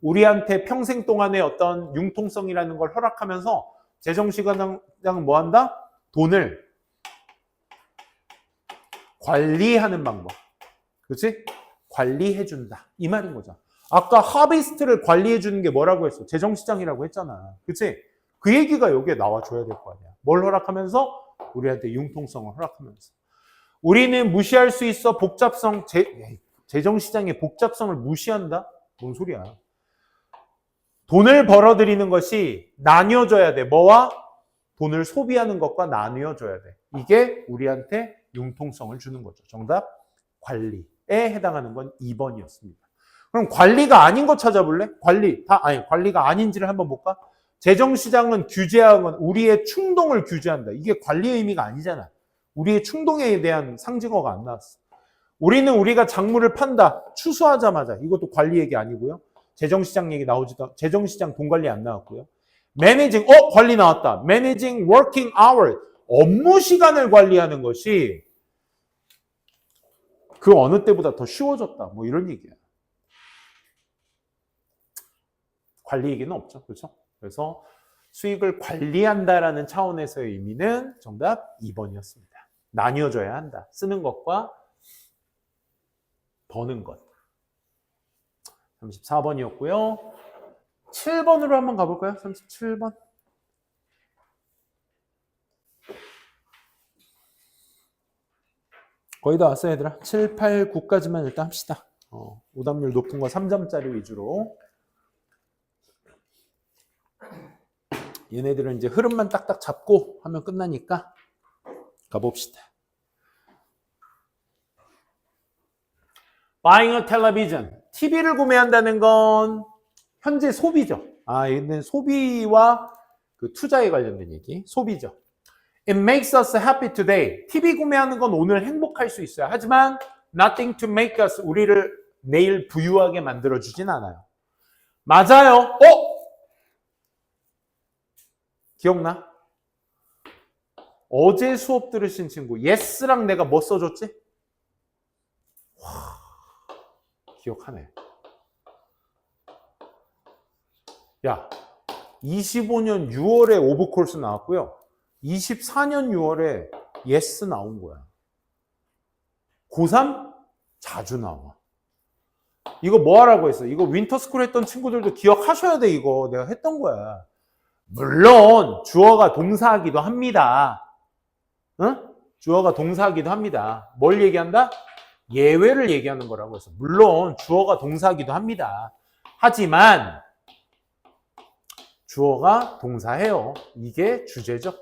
우리한테 평생 동안의 어떤 융통성이라는 걸 허락하면서 재정시장은 뭐 한다? 돈을 관리하는 방법. 그렇지? 관리해준다. 이 말인 거죠. 아까 하비스트를 관리해주는 게 뭐라고 했어? 재정시장이라고 했잖아. 그렇지? 그 얘기가 여기에 나와줘야 될 거 아니야. 뭘 허락하면서? 우리한테 융통성을 허락하면서. 우리는 무시할 수 있어. 복잡성. 재정시장의 복잡성을 무시한다? 뭔 소리야. 돈을 벌어들이는 것이 나뉘어져야 돼. 뭐와? 돈을 소비하는 것과 나뉘어져야 돼. 이게 우리한테 융통성을 주는 거죠. 정답, 관리에 해당하는 건 2번이었습니다. 그럼 관리가 아닌 거 찾아볼래? 관리가 아닌지를 한번 볼까? 재정시장은 규제하는 건 우리의 충동을 규제한다. 이게 관리의 의미가 아니잖아. 우리의 충동에 대한 상징어가 안 나왔어. 우리는 우리가 작물을 판다. 추수하자마자. 이것도 관리 얘기 아니고요. 재정시장 얘기 나오지도, 재정시장 돈 관리 안 나왔고요. 매니징, 관리 나왔다. Managing working hours. 업무 시간을 관리하는 것이 그 어느 때보다 더 쉬워졌다. 뭐 이런 얘기야. 관리 얘기는 없죠. 그렇죠? 그래서 수익을 관리한다라는 차원에서의 의미는 정답 2번이었습니다. 나뉘어져야 한다. 쓰는 것과 버는 것. 34번이었고요. 7번으로 한번 가볼까요? 37번. 거의 다 왔어요, 얘들아. 7, 8, 9까지만 일단 합시다. 오답률 높은 거 3점짜리 위주로. 얘네들은 이제 흐름만 딱딱 잡고 하면 끝나니까 가봅시다. Buying a television. TV를 구매한다는 건 현재 소비죠. 얘는 소비와 그 투자에 관련된 얘기. 소비죠. It makes us happy today. TV 구매하는 건 오늘 행복할 수 있어요. 하지만 nothing to make us, 우리를 내일 부유하게 만들어주진 않아요. 맞아요. 기억나? 어제 수업 들으신 친구 yes랑 내가 뭐 써줬지? 기억하네. 야, 25년 6월에 오브콜스 나왔고요. 24년 6월에 yes 나온 거야. 고3 자주 나와. 이거 뭐 하라고 했어? 이거 윈터스쿨 했던 친구들도 기억하셔야 돼. 이거 내가 했던 거야. 물론 주어가 동사하기도 합니다. 응? 주어가 동사하기도 합니다. 뭘 얘기한다? 예외를 얘기하는 거라고 해서 물론 주어가 동사하기도 합니다. 하지만 주어가 동사해요. 이게 주제죠.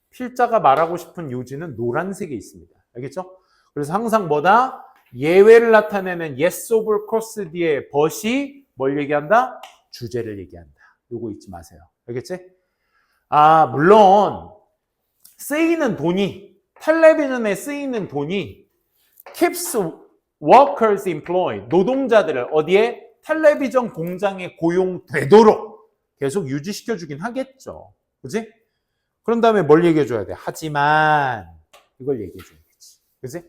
필자가 말하고 싶은 요지는 노란색에 있습니다. 알겠죠? 그래서 항상 뭐다? 예외를 나타내는 yes of course 뒤에 but이 뭘 얘기한다? 주제를 얘기한다. 요거 잊지 마세요. 알겠지? 물론 쓰이는 돈이, 텔레비전에 쓰이는 돈이 keeps workers employed, 노동자들을 어디에? 텔레비전 공장에 고용되도록 계속 유지시켜주긴 하겠죠. 그지? 그런 다음에 뭘 얘기해줘야 돼? 하지만 이걸 얘기해줘야겠지. 그지?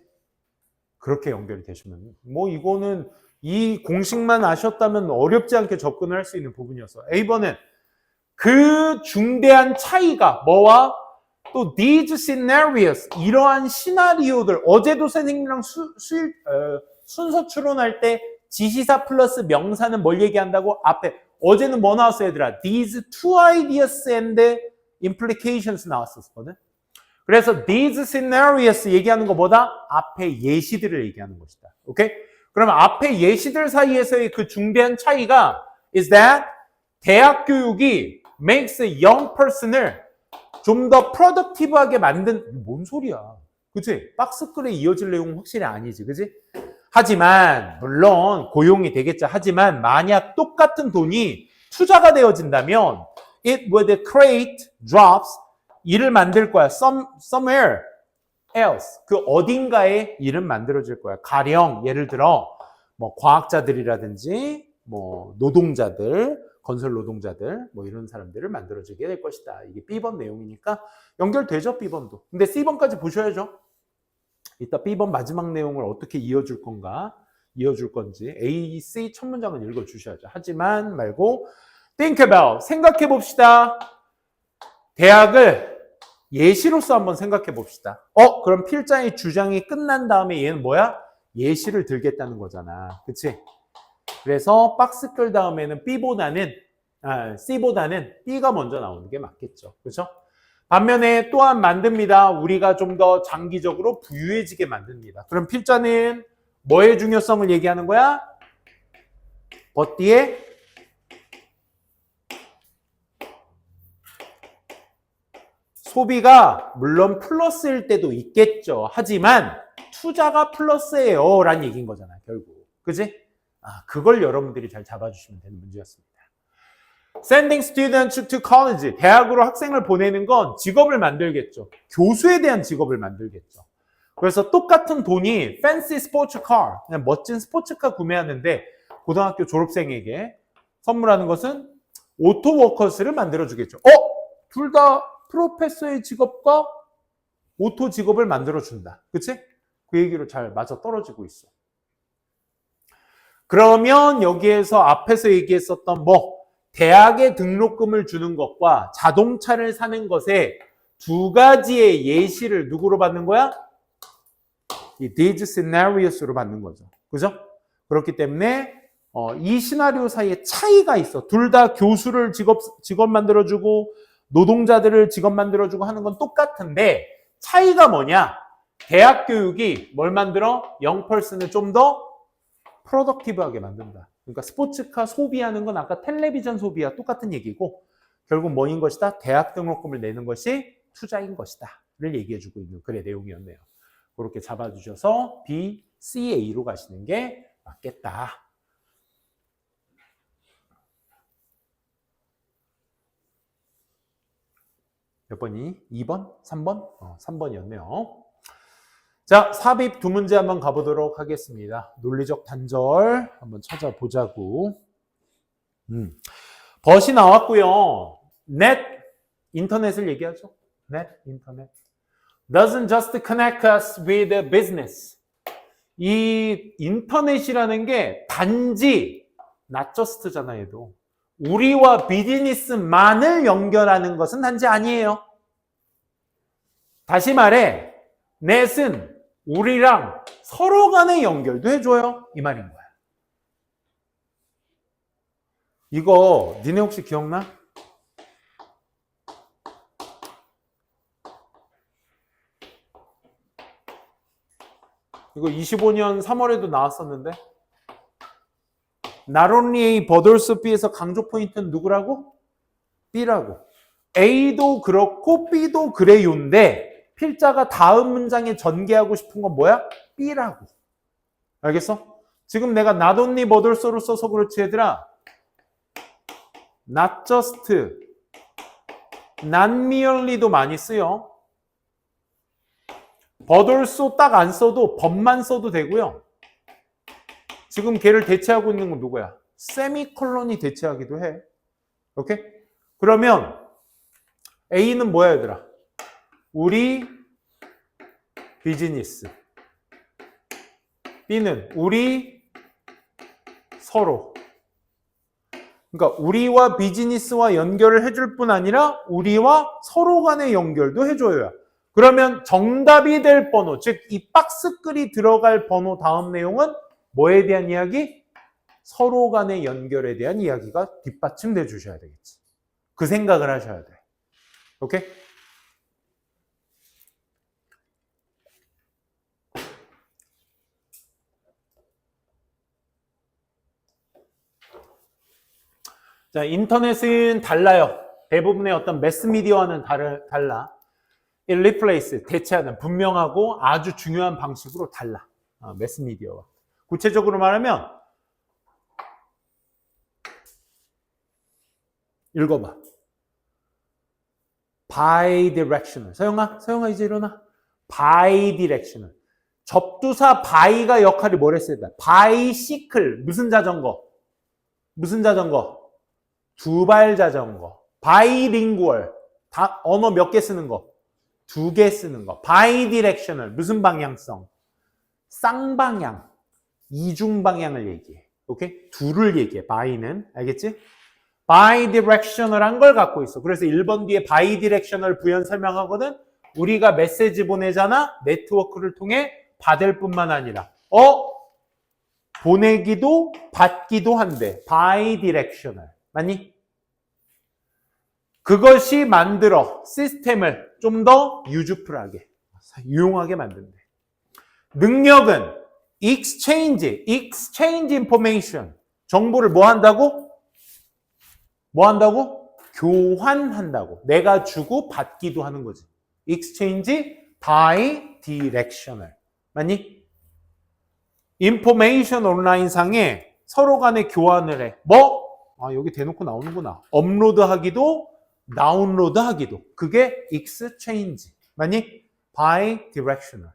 그렇게 연결이 되시면 뭐 이거는 이 공식만 아셨다면 어렵지 않게 접근을 할 수 있는 부분이었어. A번은 그 중대한 차이가 뭐와 또 these scenarios, 이러한 시나리오들, 어제도 선생님이랑 순서 추론할 때 지시사 플러스 명사는 뭘 얘기한다고? 앞에 어제는 뭐 나왔어요, 얘들아? These two ideas and implications 나왔었거든. 그래서 these scenarios 얘기하는 것보다 앞에 예시들을 얘기하는 것이다. 오케이? 그러면 앞에 예시들 사이에서의 그 중대한 차이가 is that 대학 교육이 makes a young person을 좀 더 프로덕티브하게 만든, 뭔 소리야. 그치? 박스글에 이어질 내용은 확실히 아니지. 그치? 하지만 물론 고용이 되겠죠. 하지만 만약 똑같은 돈이 투자가 되어진다면 it would create drops. 일을 만들 거야. somewhere else. 그 어딘가에 일은 만들어질 거야. 가령 예를 들어 뭐 과학자들이라든지 뭐 노동자들, 건설 노동자들 뭐 이런 사람들을 만들어지게 될 것이다. 이게 B번 내용이니까 연결되죠, B번도. 근데 C번까지 보셔야죠. 이따 B번 마지막 내용을 어떻게 이어줄 건지 A, C 첫 문장은 읽어주셔야죠. 하지만 말고 think about, 생각해 봅시다. 대학을 예시로서 한번 생각해 봅시다. 그럼 필자의 주장이 끝난 다음에 얘는 뭐야? 예시를 들겠다는 거잖아. 그치? 그래서 박스끌 다음에는 C보다는 B가 먼저 나오는 게 맞겠죠. 그렇죠? 반면에 또한 만듭니다. 우리가 좀 더 장기적으로 부유해지게 만듭니다. 그럼 필자는 뭐의 중요성을 얘기하는 거야? 버띠의 소비가 물론 플러스일 때도 있겠죠. 하지만 투자가 플러스예요 라는 얘기인 거잖아요. 결국. 그지? 그걸 여러분들이 잘 잡아주시면 되는 문제였습니다. Sending students to college. 대학으로 학생을 보내는 건 직업을 만들겠죠. 교수에 대한 직업을 만들겠죠. 그래서 똑같은 돈이 fancy sports car, 그냥 멋진 스포츠카 구매하는데 고등학교 졸업생에게 선물하는 것은 오토워커스를 만들어주겠죠. 둘 다 프로페서의 직업과 오토 직업을 만들어준다. 그치? 그 얘기로 잘 맞아 떨어지고 있어. 그러면 여기에서 앞에서 얘기했었던 대학에 등록금을 주는 것과 자동차를 사는 것에 두 가지의 예시를 누구로 받는 거야? 이 these scenarios로 받는 거죠. 그죠? 그렇기 때문에 이 시나리오 사이에 차이가 있어. 둘 다 교수를 직업 만들어주고 노동자들을 직업 만들어주고 하는 건 똑같은데 차이가 뭐냐? 대학 교육이 뭘 만들어? 영펄슨을 좀 더 프로덕티브하게 만든다. 그러니까 스포츠카 소비하는 건 아까 텔레비전 소비와 똑같은 얘기고 결국 뭐인 것이다? 대학 등록금을 내는 것이 투자인 것이다. 를 얘기해주고 있는 글의 내용이었네요. 그렇게 잡아주셔서 B, C, A로 가시는 게 맞겠다. 몇 번이? 2번? 3번? 3번이었네요. 자, 삽입 두 문제 한번 가보도록 하겠습니다. 논리적 단절 한번 찾아보자고. 벗이 나왔고요. net, 인터넷을 얘기하죠. net, 인터넷. doesn't just connect us with business. 이 인터넷이라는 게 단지 not just잖아 얘도. 우리와 비즈니스만을 연결하는 것은 단지 아니에요. 다시 말해 net은 우리랑 서로 간의 연결도 해줘요. 이 말인 거야. 이거 니네 혹시 기억나? 이거 25년 3월에도 나왔었는데 Not only A but also B에서 강조 포인트는 누구라고? B라고. A도 그렇고 B도 그래요인데 필자가 다음 문장에 전개하고 싶은 건 뭐야? B라고. 알겠어? 지금 내가 not only but also로 써서 그렇지 얘들아. not just, not merely도 많이 쓰여. but also 딱 안 써도 but만 써도 되고요. 지금 걔를 대체하고 있는 건 누구야? 세미콜론이 대체하기도 해. 오케이? 그러면 A는 뭐야 얘들아? 우리 비즈니스. B는 우리 서로. 그러니까 우리와 비즈니스와 연결을 해줄 뿐 아니라 우리와 서로 간의 연결도 해줘요. 그러면 정답이 될 번호, 즉 이 박스글이 들어갈 번호 다음 내용은 뭐에 대한 이야기? 서로 간의 연결에 대한 이야기가 뒷받침돼 주셔야 되겠지. 그 생각을 하셔야 돼. 오케이? 자, 인터넷은 달라요. 대부분의 어떤 매스미디어와는 달라. It replace, 대체하는 분명하고 아주 중요한 방식으로 달라. 매스미디어와. 구체적으로 말하면 읽어봐. bidirectional. 서영아 이제 일어나. bidirectional. 접두사 by가 역할이 뭘 했어야 돼? bicycle. 무슨 자전거? 두발 자전거. bilingual. 언어 몇 개 쓰는 거? 2개 쓰는 거. bidirectional. 무슨 방향성? 쌍방향. 이중방향을 얘기해. 오케이? 둘을 얘기해. by는. 알겠지? bidirectional한 걸 갖고 있어. 그래서 1번 뒤에 bidirectional 부연 설명하거든. 우리가 메시지 보내잖아. 네트워크를 통해 받을 뿐만 아니라 보내기도 받기도 한대. bidirectional. 맞니? 그것이 만들어 시스템을 좀 더 유즈풀하게, 유용하게 만든대. 능력은 exchange information. 정보를 뭐 한다고? 교환한다고. 내가 주고 받기도 하는 거지. exchange bidirectional. 맞니? information 온라인 상에 서로 간에 교환을 해. 여기 대놓고 나오는구나. 업로드하기도 다운로드하기도. 그게 exchange. 맞니? bidirectional.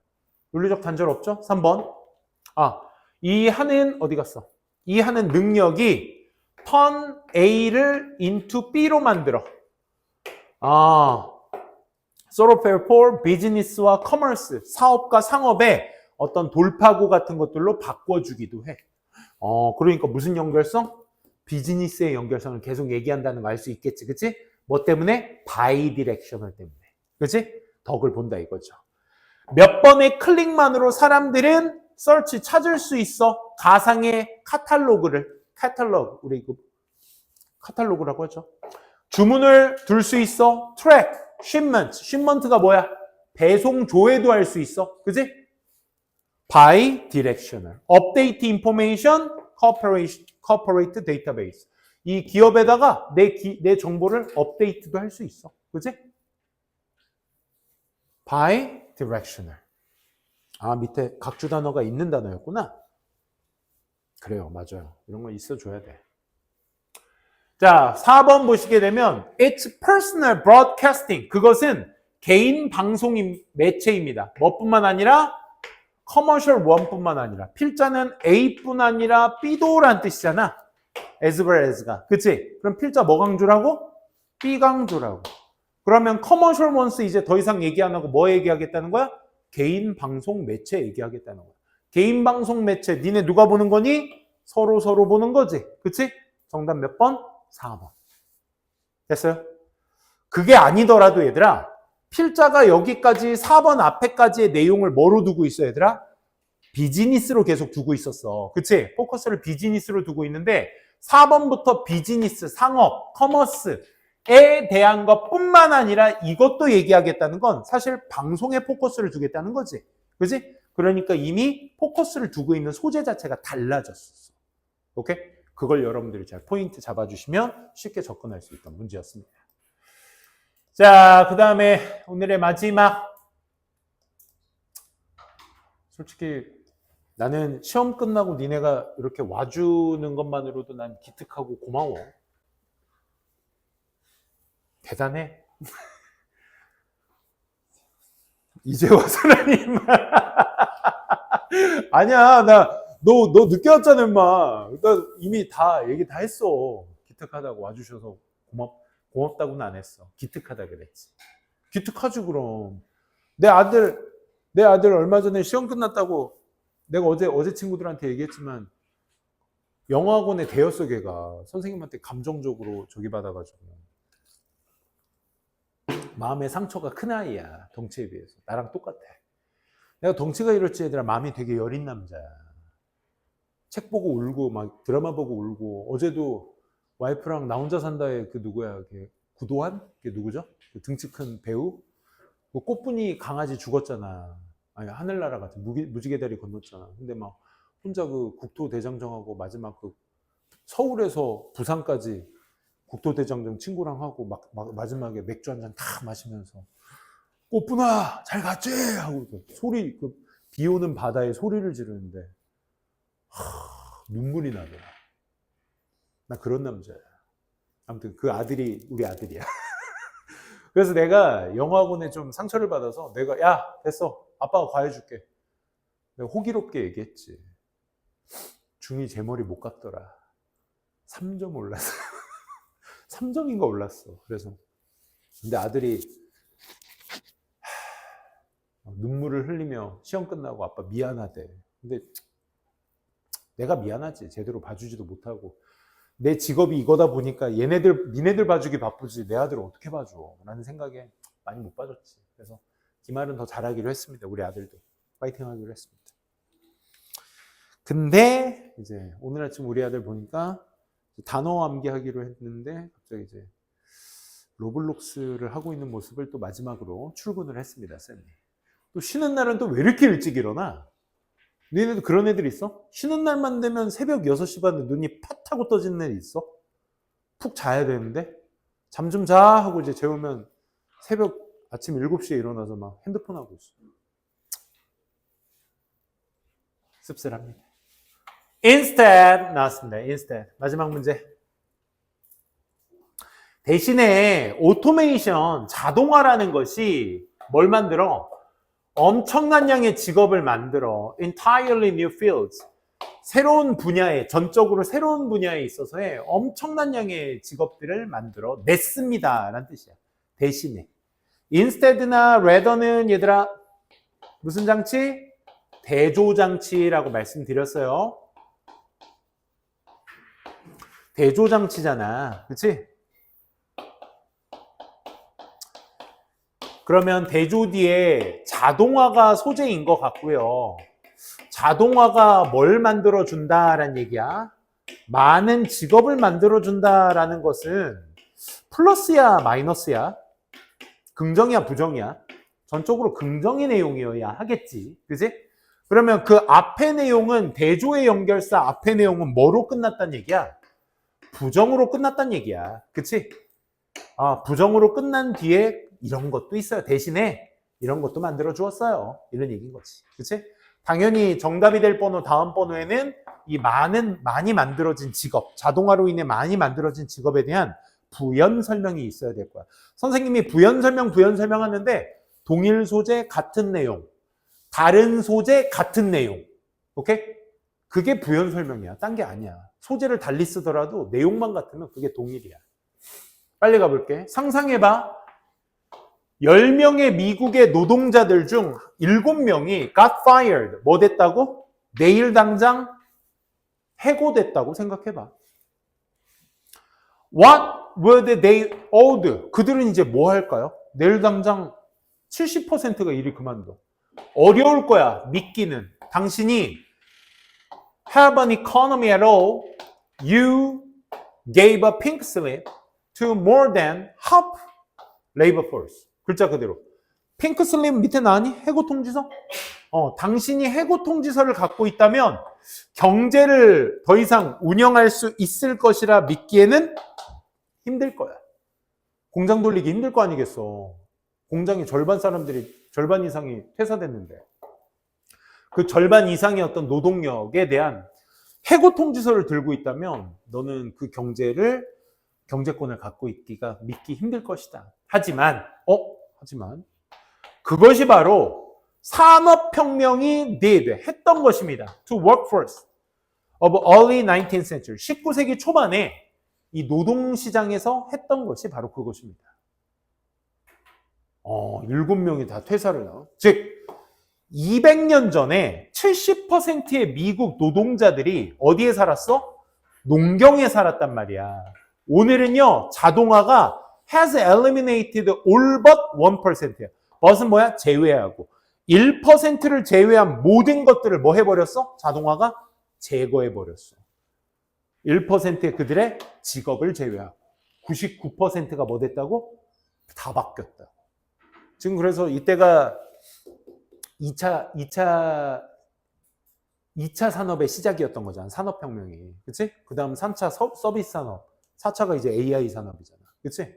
윤리적 단절 없죠? 3번. 이 하는 어디 갔어? 이 하는 능력이 turn A를 into B로 만들어. thoroughfare for business와 commerce, 사업과 상업의 어떤 돌파구 같은 것들로 바꿔주기도 해. 그러니까 무슨 연결성? 비즈니스의 연결성을 계속 얘기한다는 거 알 수 있겠지, 그치? 뭐 때문에? bidirectional 때문에. 그치? 덕을 본다 이거죠. 몇 번의 클릭만으로 사람들은 search 찾을 수 있어. 가상의 우리 카탈로그라고 하죠. 주문을 둘 수 있어. track, shipment가 뭐야? 배송 조회도 할 수 있어. 그지? bidirectional. update information, corporate database. 이 기업에다가 내 정보를 업데이트도 할 수 있어. 그지? bidirectional. 밑에 각주 단어가 있는 단어였구나. 그래요, 맞아요. 이런 거 있어줘야 돼. 자, 4번 보시게 되면 It's personal broadcasting. 그것은 개인 방송 매체입니다. 뭐뿐만 아니라 commercial one뿐만 아니라 필자는 A뿐 아니라 B도란 뜻이잖아. as well as가. 그치? 그럼 필자 뭐 강조라고? B 강조라고. 그러면 commercial ones 이제 더 이상 얘기 안 하고 뭐 얘기하겠다는 거야? 개인 방송 매체 얘기하겠다는 거야. 개인 방송 매체 니네 누가 보는 거니? 서로 보는 거지. 그치? 정답 몇 번? 4번. 됐어요? 그게 아니더라도 얘들아, 필자가 여기까지 4번 앞에까지의 내용을 뭐로 두고 있어 얘들아? 비즈니스로 계속 두고 있었어. 그치? 포커스를 비즈니스로 두고 있는데 4번부터 비즈니스, 상업, 커머스에 대한 것뿐만 아니라 이것도 얘기하겠다는 건 사실 방송에 포커스를 두겠다는 거지. 그치? 그러니까 이미 포커스를 두고 있는 소재 자체가 달라졌었어. 오케이? 그걸 여러분들이 잘 포인트 잡아주시면 쉽게 접근할 수 있던 문제였습니다. 자, 그 다음에 오늘의 마지막. 솔직히 나는 시험 끝나고 니네가 이렇게 와주는 것만으로도 난 기특하고 고마워. 대단해. 이제 와서라니. 아니야, 너 늦게 왔잖아, 임마. 나 이미 다 얘기 다 했어. 기특하다고 와주셔서 고맙다고는 안 했어. 기특하다 그랬지. 기특하지, 그럼. 내 아들 얼마 전에 시험 끝났다고 내가 어제 친구들한테 얘기했지만 영어학원에 대였어, 걔가. 선생님한테 감정적으로 저기 받아가지고. 마음의 상처가 큰 아이야, 덩치에 비해서. 나랑 똑같아. 내가 덩치가 이럴지 얘들아 마음이 되게 여린 남자야. 책 보고 울고 막 드라마 보고 울고. 어제도 와이프랑 나 혼자 산다에 그 누구야, 구도환? 그게 누구죠? 그 등치 큰 배우? 그 꽃분이 강아지 죽었잖아. 아니, 하늘나라 같은 무지개 다리 건넜잖아. 근데 막 혼자 그 국토대장정하고 마지막 그 서울에서 부산까지 국토대장정 친구랑 하고 막 마지막에 맥주 한 잔 다 마시면서 꽃분아 잘 갔지? 하고 소리, 비 오는 바다에 소리를 지르는데 눈물이 나더라. 나 그런 남자야. 아무튼 그 아들이 우리 아들이야. 그래서 내가 영어학원에 좀 상처를 받아서 내가 야 됐어 아빠가 과외해줄게. 내가 호기롭게 얘기했지. 중2 제 머리 못 깎더라. 3점 올랐어. 3점인가 올랐어. 그래서 근데 아들이 눈물을 흘리며 시험 끝나고 아빠 미안하대. 근데 내가 미안하지. 제대로 봐주지도 못하고 내 직업이 이거다 보니까 니네들 봐주기 바쁘지 내 아들을 어떻게 봐줘 라는 생각에 많이 못 봐줬지. 그래서 기말은 더 잘하기로 했습니다. 우리 아들도 파이팅 하기로 했습니다. 근데 이제 오늘 아침 우리 아들 보니까 단어 암기하기로 했는데 갑자기 이제 로블록스를 하고 있는 모습을 또 마지막으로 출근을 했습니다. 쌤이. 또 쉬는 날은 또 왜 이렇게 일찍 일어나? 너희들도 그런 애들 있어? 쉬는 날만 되면 새벽 6시 반에 눈이 팥 하고 떠지는 애 있어? 푹 자야 되는데? 잠 좀 자 하고 이제 재우면 새벽 아침 7시에 일어나서 막 핸드폰 하고 있어. 씁쓸합니다. Instead 나왔습니다. Instead 마지막 문제. 대신에 오토메이션, 자동화라는 것이 뭘 만들어? 엄청난 양의 직업을 만들어. Entirely new fields. 새로운 분야에, 전적으로 새로운 분야에 있어서의 엄청난 양의 직업들을 만들어 냈습니다. 라는 뜻이야. 대신에. Instead나 rather는 얘들아 무슨 장치? 대조장치라고 말씀드렸어요. 대조장치잖아. 그치? 그러면 대조 뒤에 자동화가 소재인 것 같고요. 자동화가 뭘 만들어준다라는 얘기야? 많은 직업을 만들어준다라는 것은 플러스야 마이너스야? 긍정이야 부정이야? 전적으로 긍정의 내용이어야 하겠지. 그지? 그러면 그 앞의 내용은 대조의 연결사 앞의 내용은 뭐로 끝났다는 얘기야? 부정으로 끝났다는 얘기야. 그치? 부정으로 끝난 뒤에 이런 것도 있어요. 대신에 이런 것도 만들어 주었어요. 이런 얘기인 거지. 그치? 당연히 정답이 될 번호 다음 번호에는 이 많이 만들어진 직업, 자동화로 인해 많이 만들어진 직업에 대한 부연 설명이 있어야 될 거야. 선생님이 부연 설명 하는데 동일 소재 같은 내용, 다른 소재 같은 내용. 오케이? 그게 부연 설명이야. 딴 게 아니야. 소재를 달리 쓰더라도 내용만 같으면 그게 동일이야. 빨리 가볼게. 상상해봐. 10명의 미국의 노동자들 중 7명이 got fired. 뭐 됐다고? 내일 당장 해고됐다고 생각해봐. What would they all do? 그들은 이제 뭐 할까요? 내일 당장 70%가 일이 그만둬. 어려울 거야. 믿기는. 당신이 have an economy at all. You gave a pink slip to more than half labor force. 글자 그대로. 핑크 슬립 밑에 나왔니? 해고 통지서? 당신이 해고 통지서를 갖고 있다면 경제를 더 이상 운영할 수 있을 것이라 믿기에는 힘들 거야. 공장 돌리기 힘들 거 아니겠어. 공장의 절반 이상이 퇴사됐는데 그 절반 이상의 어떤 노동력에 대한 해고 통지서를 들고 있다면 너는 그 경제권을 갖고 있기가 믿기 힘들 것이다. 하지만 그것이 바로 산업혁명이 했던 것입니다. To workforce of early 19th century. 19세기 초반에 이 노동시장에서 했던 것이 바로 그것입니다. 7명이 다 퇴사를 나와. 즉 200년 전에 70%의 미국 노동자들이 어디에 살았어? 농경에 살았단 말이야. 오늘은요, 자동화가 has eliminated all but 1%야. but은 뭐야? 제외하고. 1%를 제외한 모든 것들을 뭐 해버렸어? 자동화가 제거해버렸어. 1%의 그들의 직업을 제외하고 99%가 뭐 됐다고? 다 바뀌었다. 지금 그래서 이때가 2차 산업의 시작이었던 거잖아. 산업혁명이. 그치? 그 다음 3차 서비스 산업. 4차가 이제 AI 산업이잖아. 그치?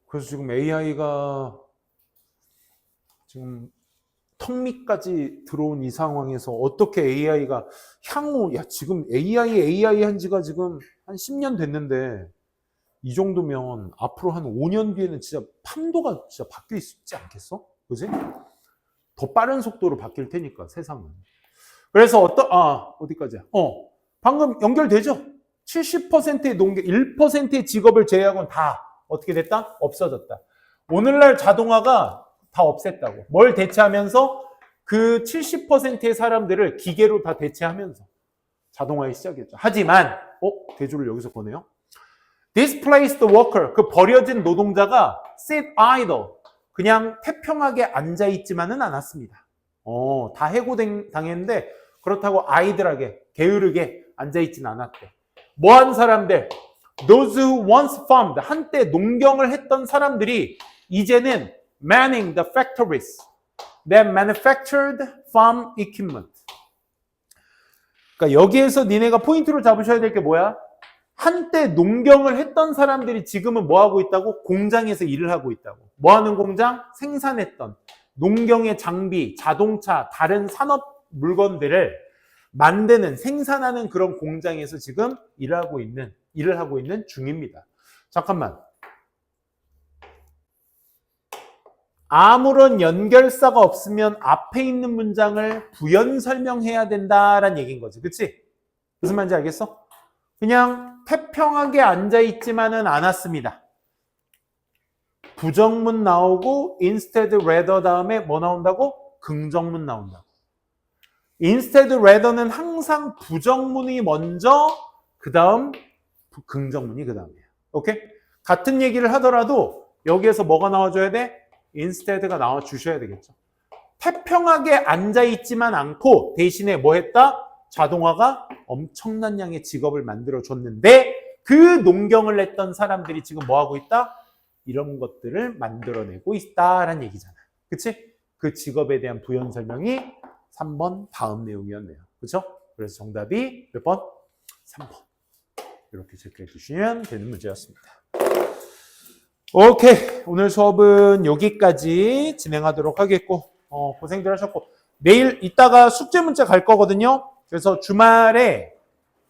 그래서 지금 AI가 지금 턱 밑까지 들어온 이 상황에서 어떻게 AI가 향후, 지금 AI 한 지가 지금 한 10년 됐는데 이 정도면 앞으로 한 5년 뒤에는 진짜 판도가 진짜 바뀌어 있지 않겠어? 그지? 더 빠른 속도로 바뀔 테니까 세상은. 그래서 어디까지야? 방금 연결되죠? 70%의 농경, 1%의 직업을 제외하고는 다 어떻게 됐다? 없어졌다. 오늘날 자동화가 다 없앴다고. 뭘 대체하면서? 그 70%의 사람들을 기계로 다 대체하면서 자동화의 시작이었죠. 하지만 대조를 여기서 보네요. Displaced worker, 그 버려진 노동자가 sit idle, 그냥 태평하게 앉아있지만은 않았습니다. 다 해고당했는데 그렇다고 아이들하게 게으르게 앉아있진 않았대. 뭐한 사람들? Those who once farmed, 한때 농경을 했던 사람들이 이제는 manning the factories that manufactured farm equipment. 그러니까 여기에서 니네가 포인트로 잡으셔야 될 게 뭐야? 한때 농경을 했던 사람들이 지금은 뭐 하고 있다고? 공장에서 일을 하고 있다고. 뭐 하는 공장? 생산했던 농경의 장비, 자동차, 다른 산업 물건들을 만드는, 생산하는 그런 공장에서 지금 일을 하고 있는 중입니다. 잠깐만. 아무런 연결사가 없으면 앞에 있는 문장을 부연 설명해야 된다라는 얘기인 거지. 그치? 무슨 말인지 알겠어? 그냥 태평하게 앉아있지만은 않았습니다. 부정문 나오고 instead rather 다음에 뭐 나온다고? 긍정문 나온다고. instead rather는 항상 부정문이 먼저, 그 다음 긍정문이 그 다음이에요. 오케이? 같은 얘기를 하더라도 여기에서 뭐가 나와줘야 돼? instead가 나와주셔야 되겠죠. 태평하게 앉아있지만 않고 대신에 뭐 했다? 자동화가 엄청난 양의 직업을 만들어줬는데 그 농경을 했던 사람들이 지금 뭐 하고 있다? 이런 것들을 만들어내고 있다라는 얘기잖아. 그치? 그 직업에 대한 부연 설명이 3번 다음 내용이었네요. 그렇죠? 그래서 정답이 몇 번? 3번. 이렇게 체크해 주시면 되는 문제였습니다. 오케이. 오늘 수업은 여기까지 진행하도록 하겠고, 고생들 하셨고, 내일 이따가 숙제 문제 갈 거거든요. 그래서 주말에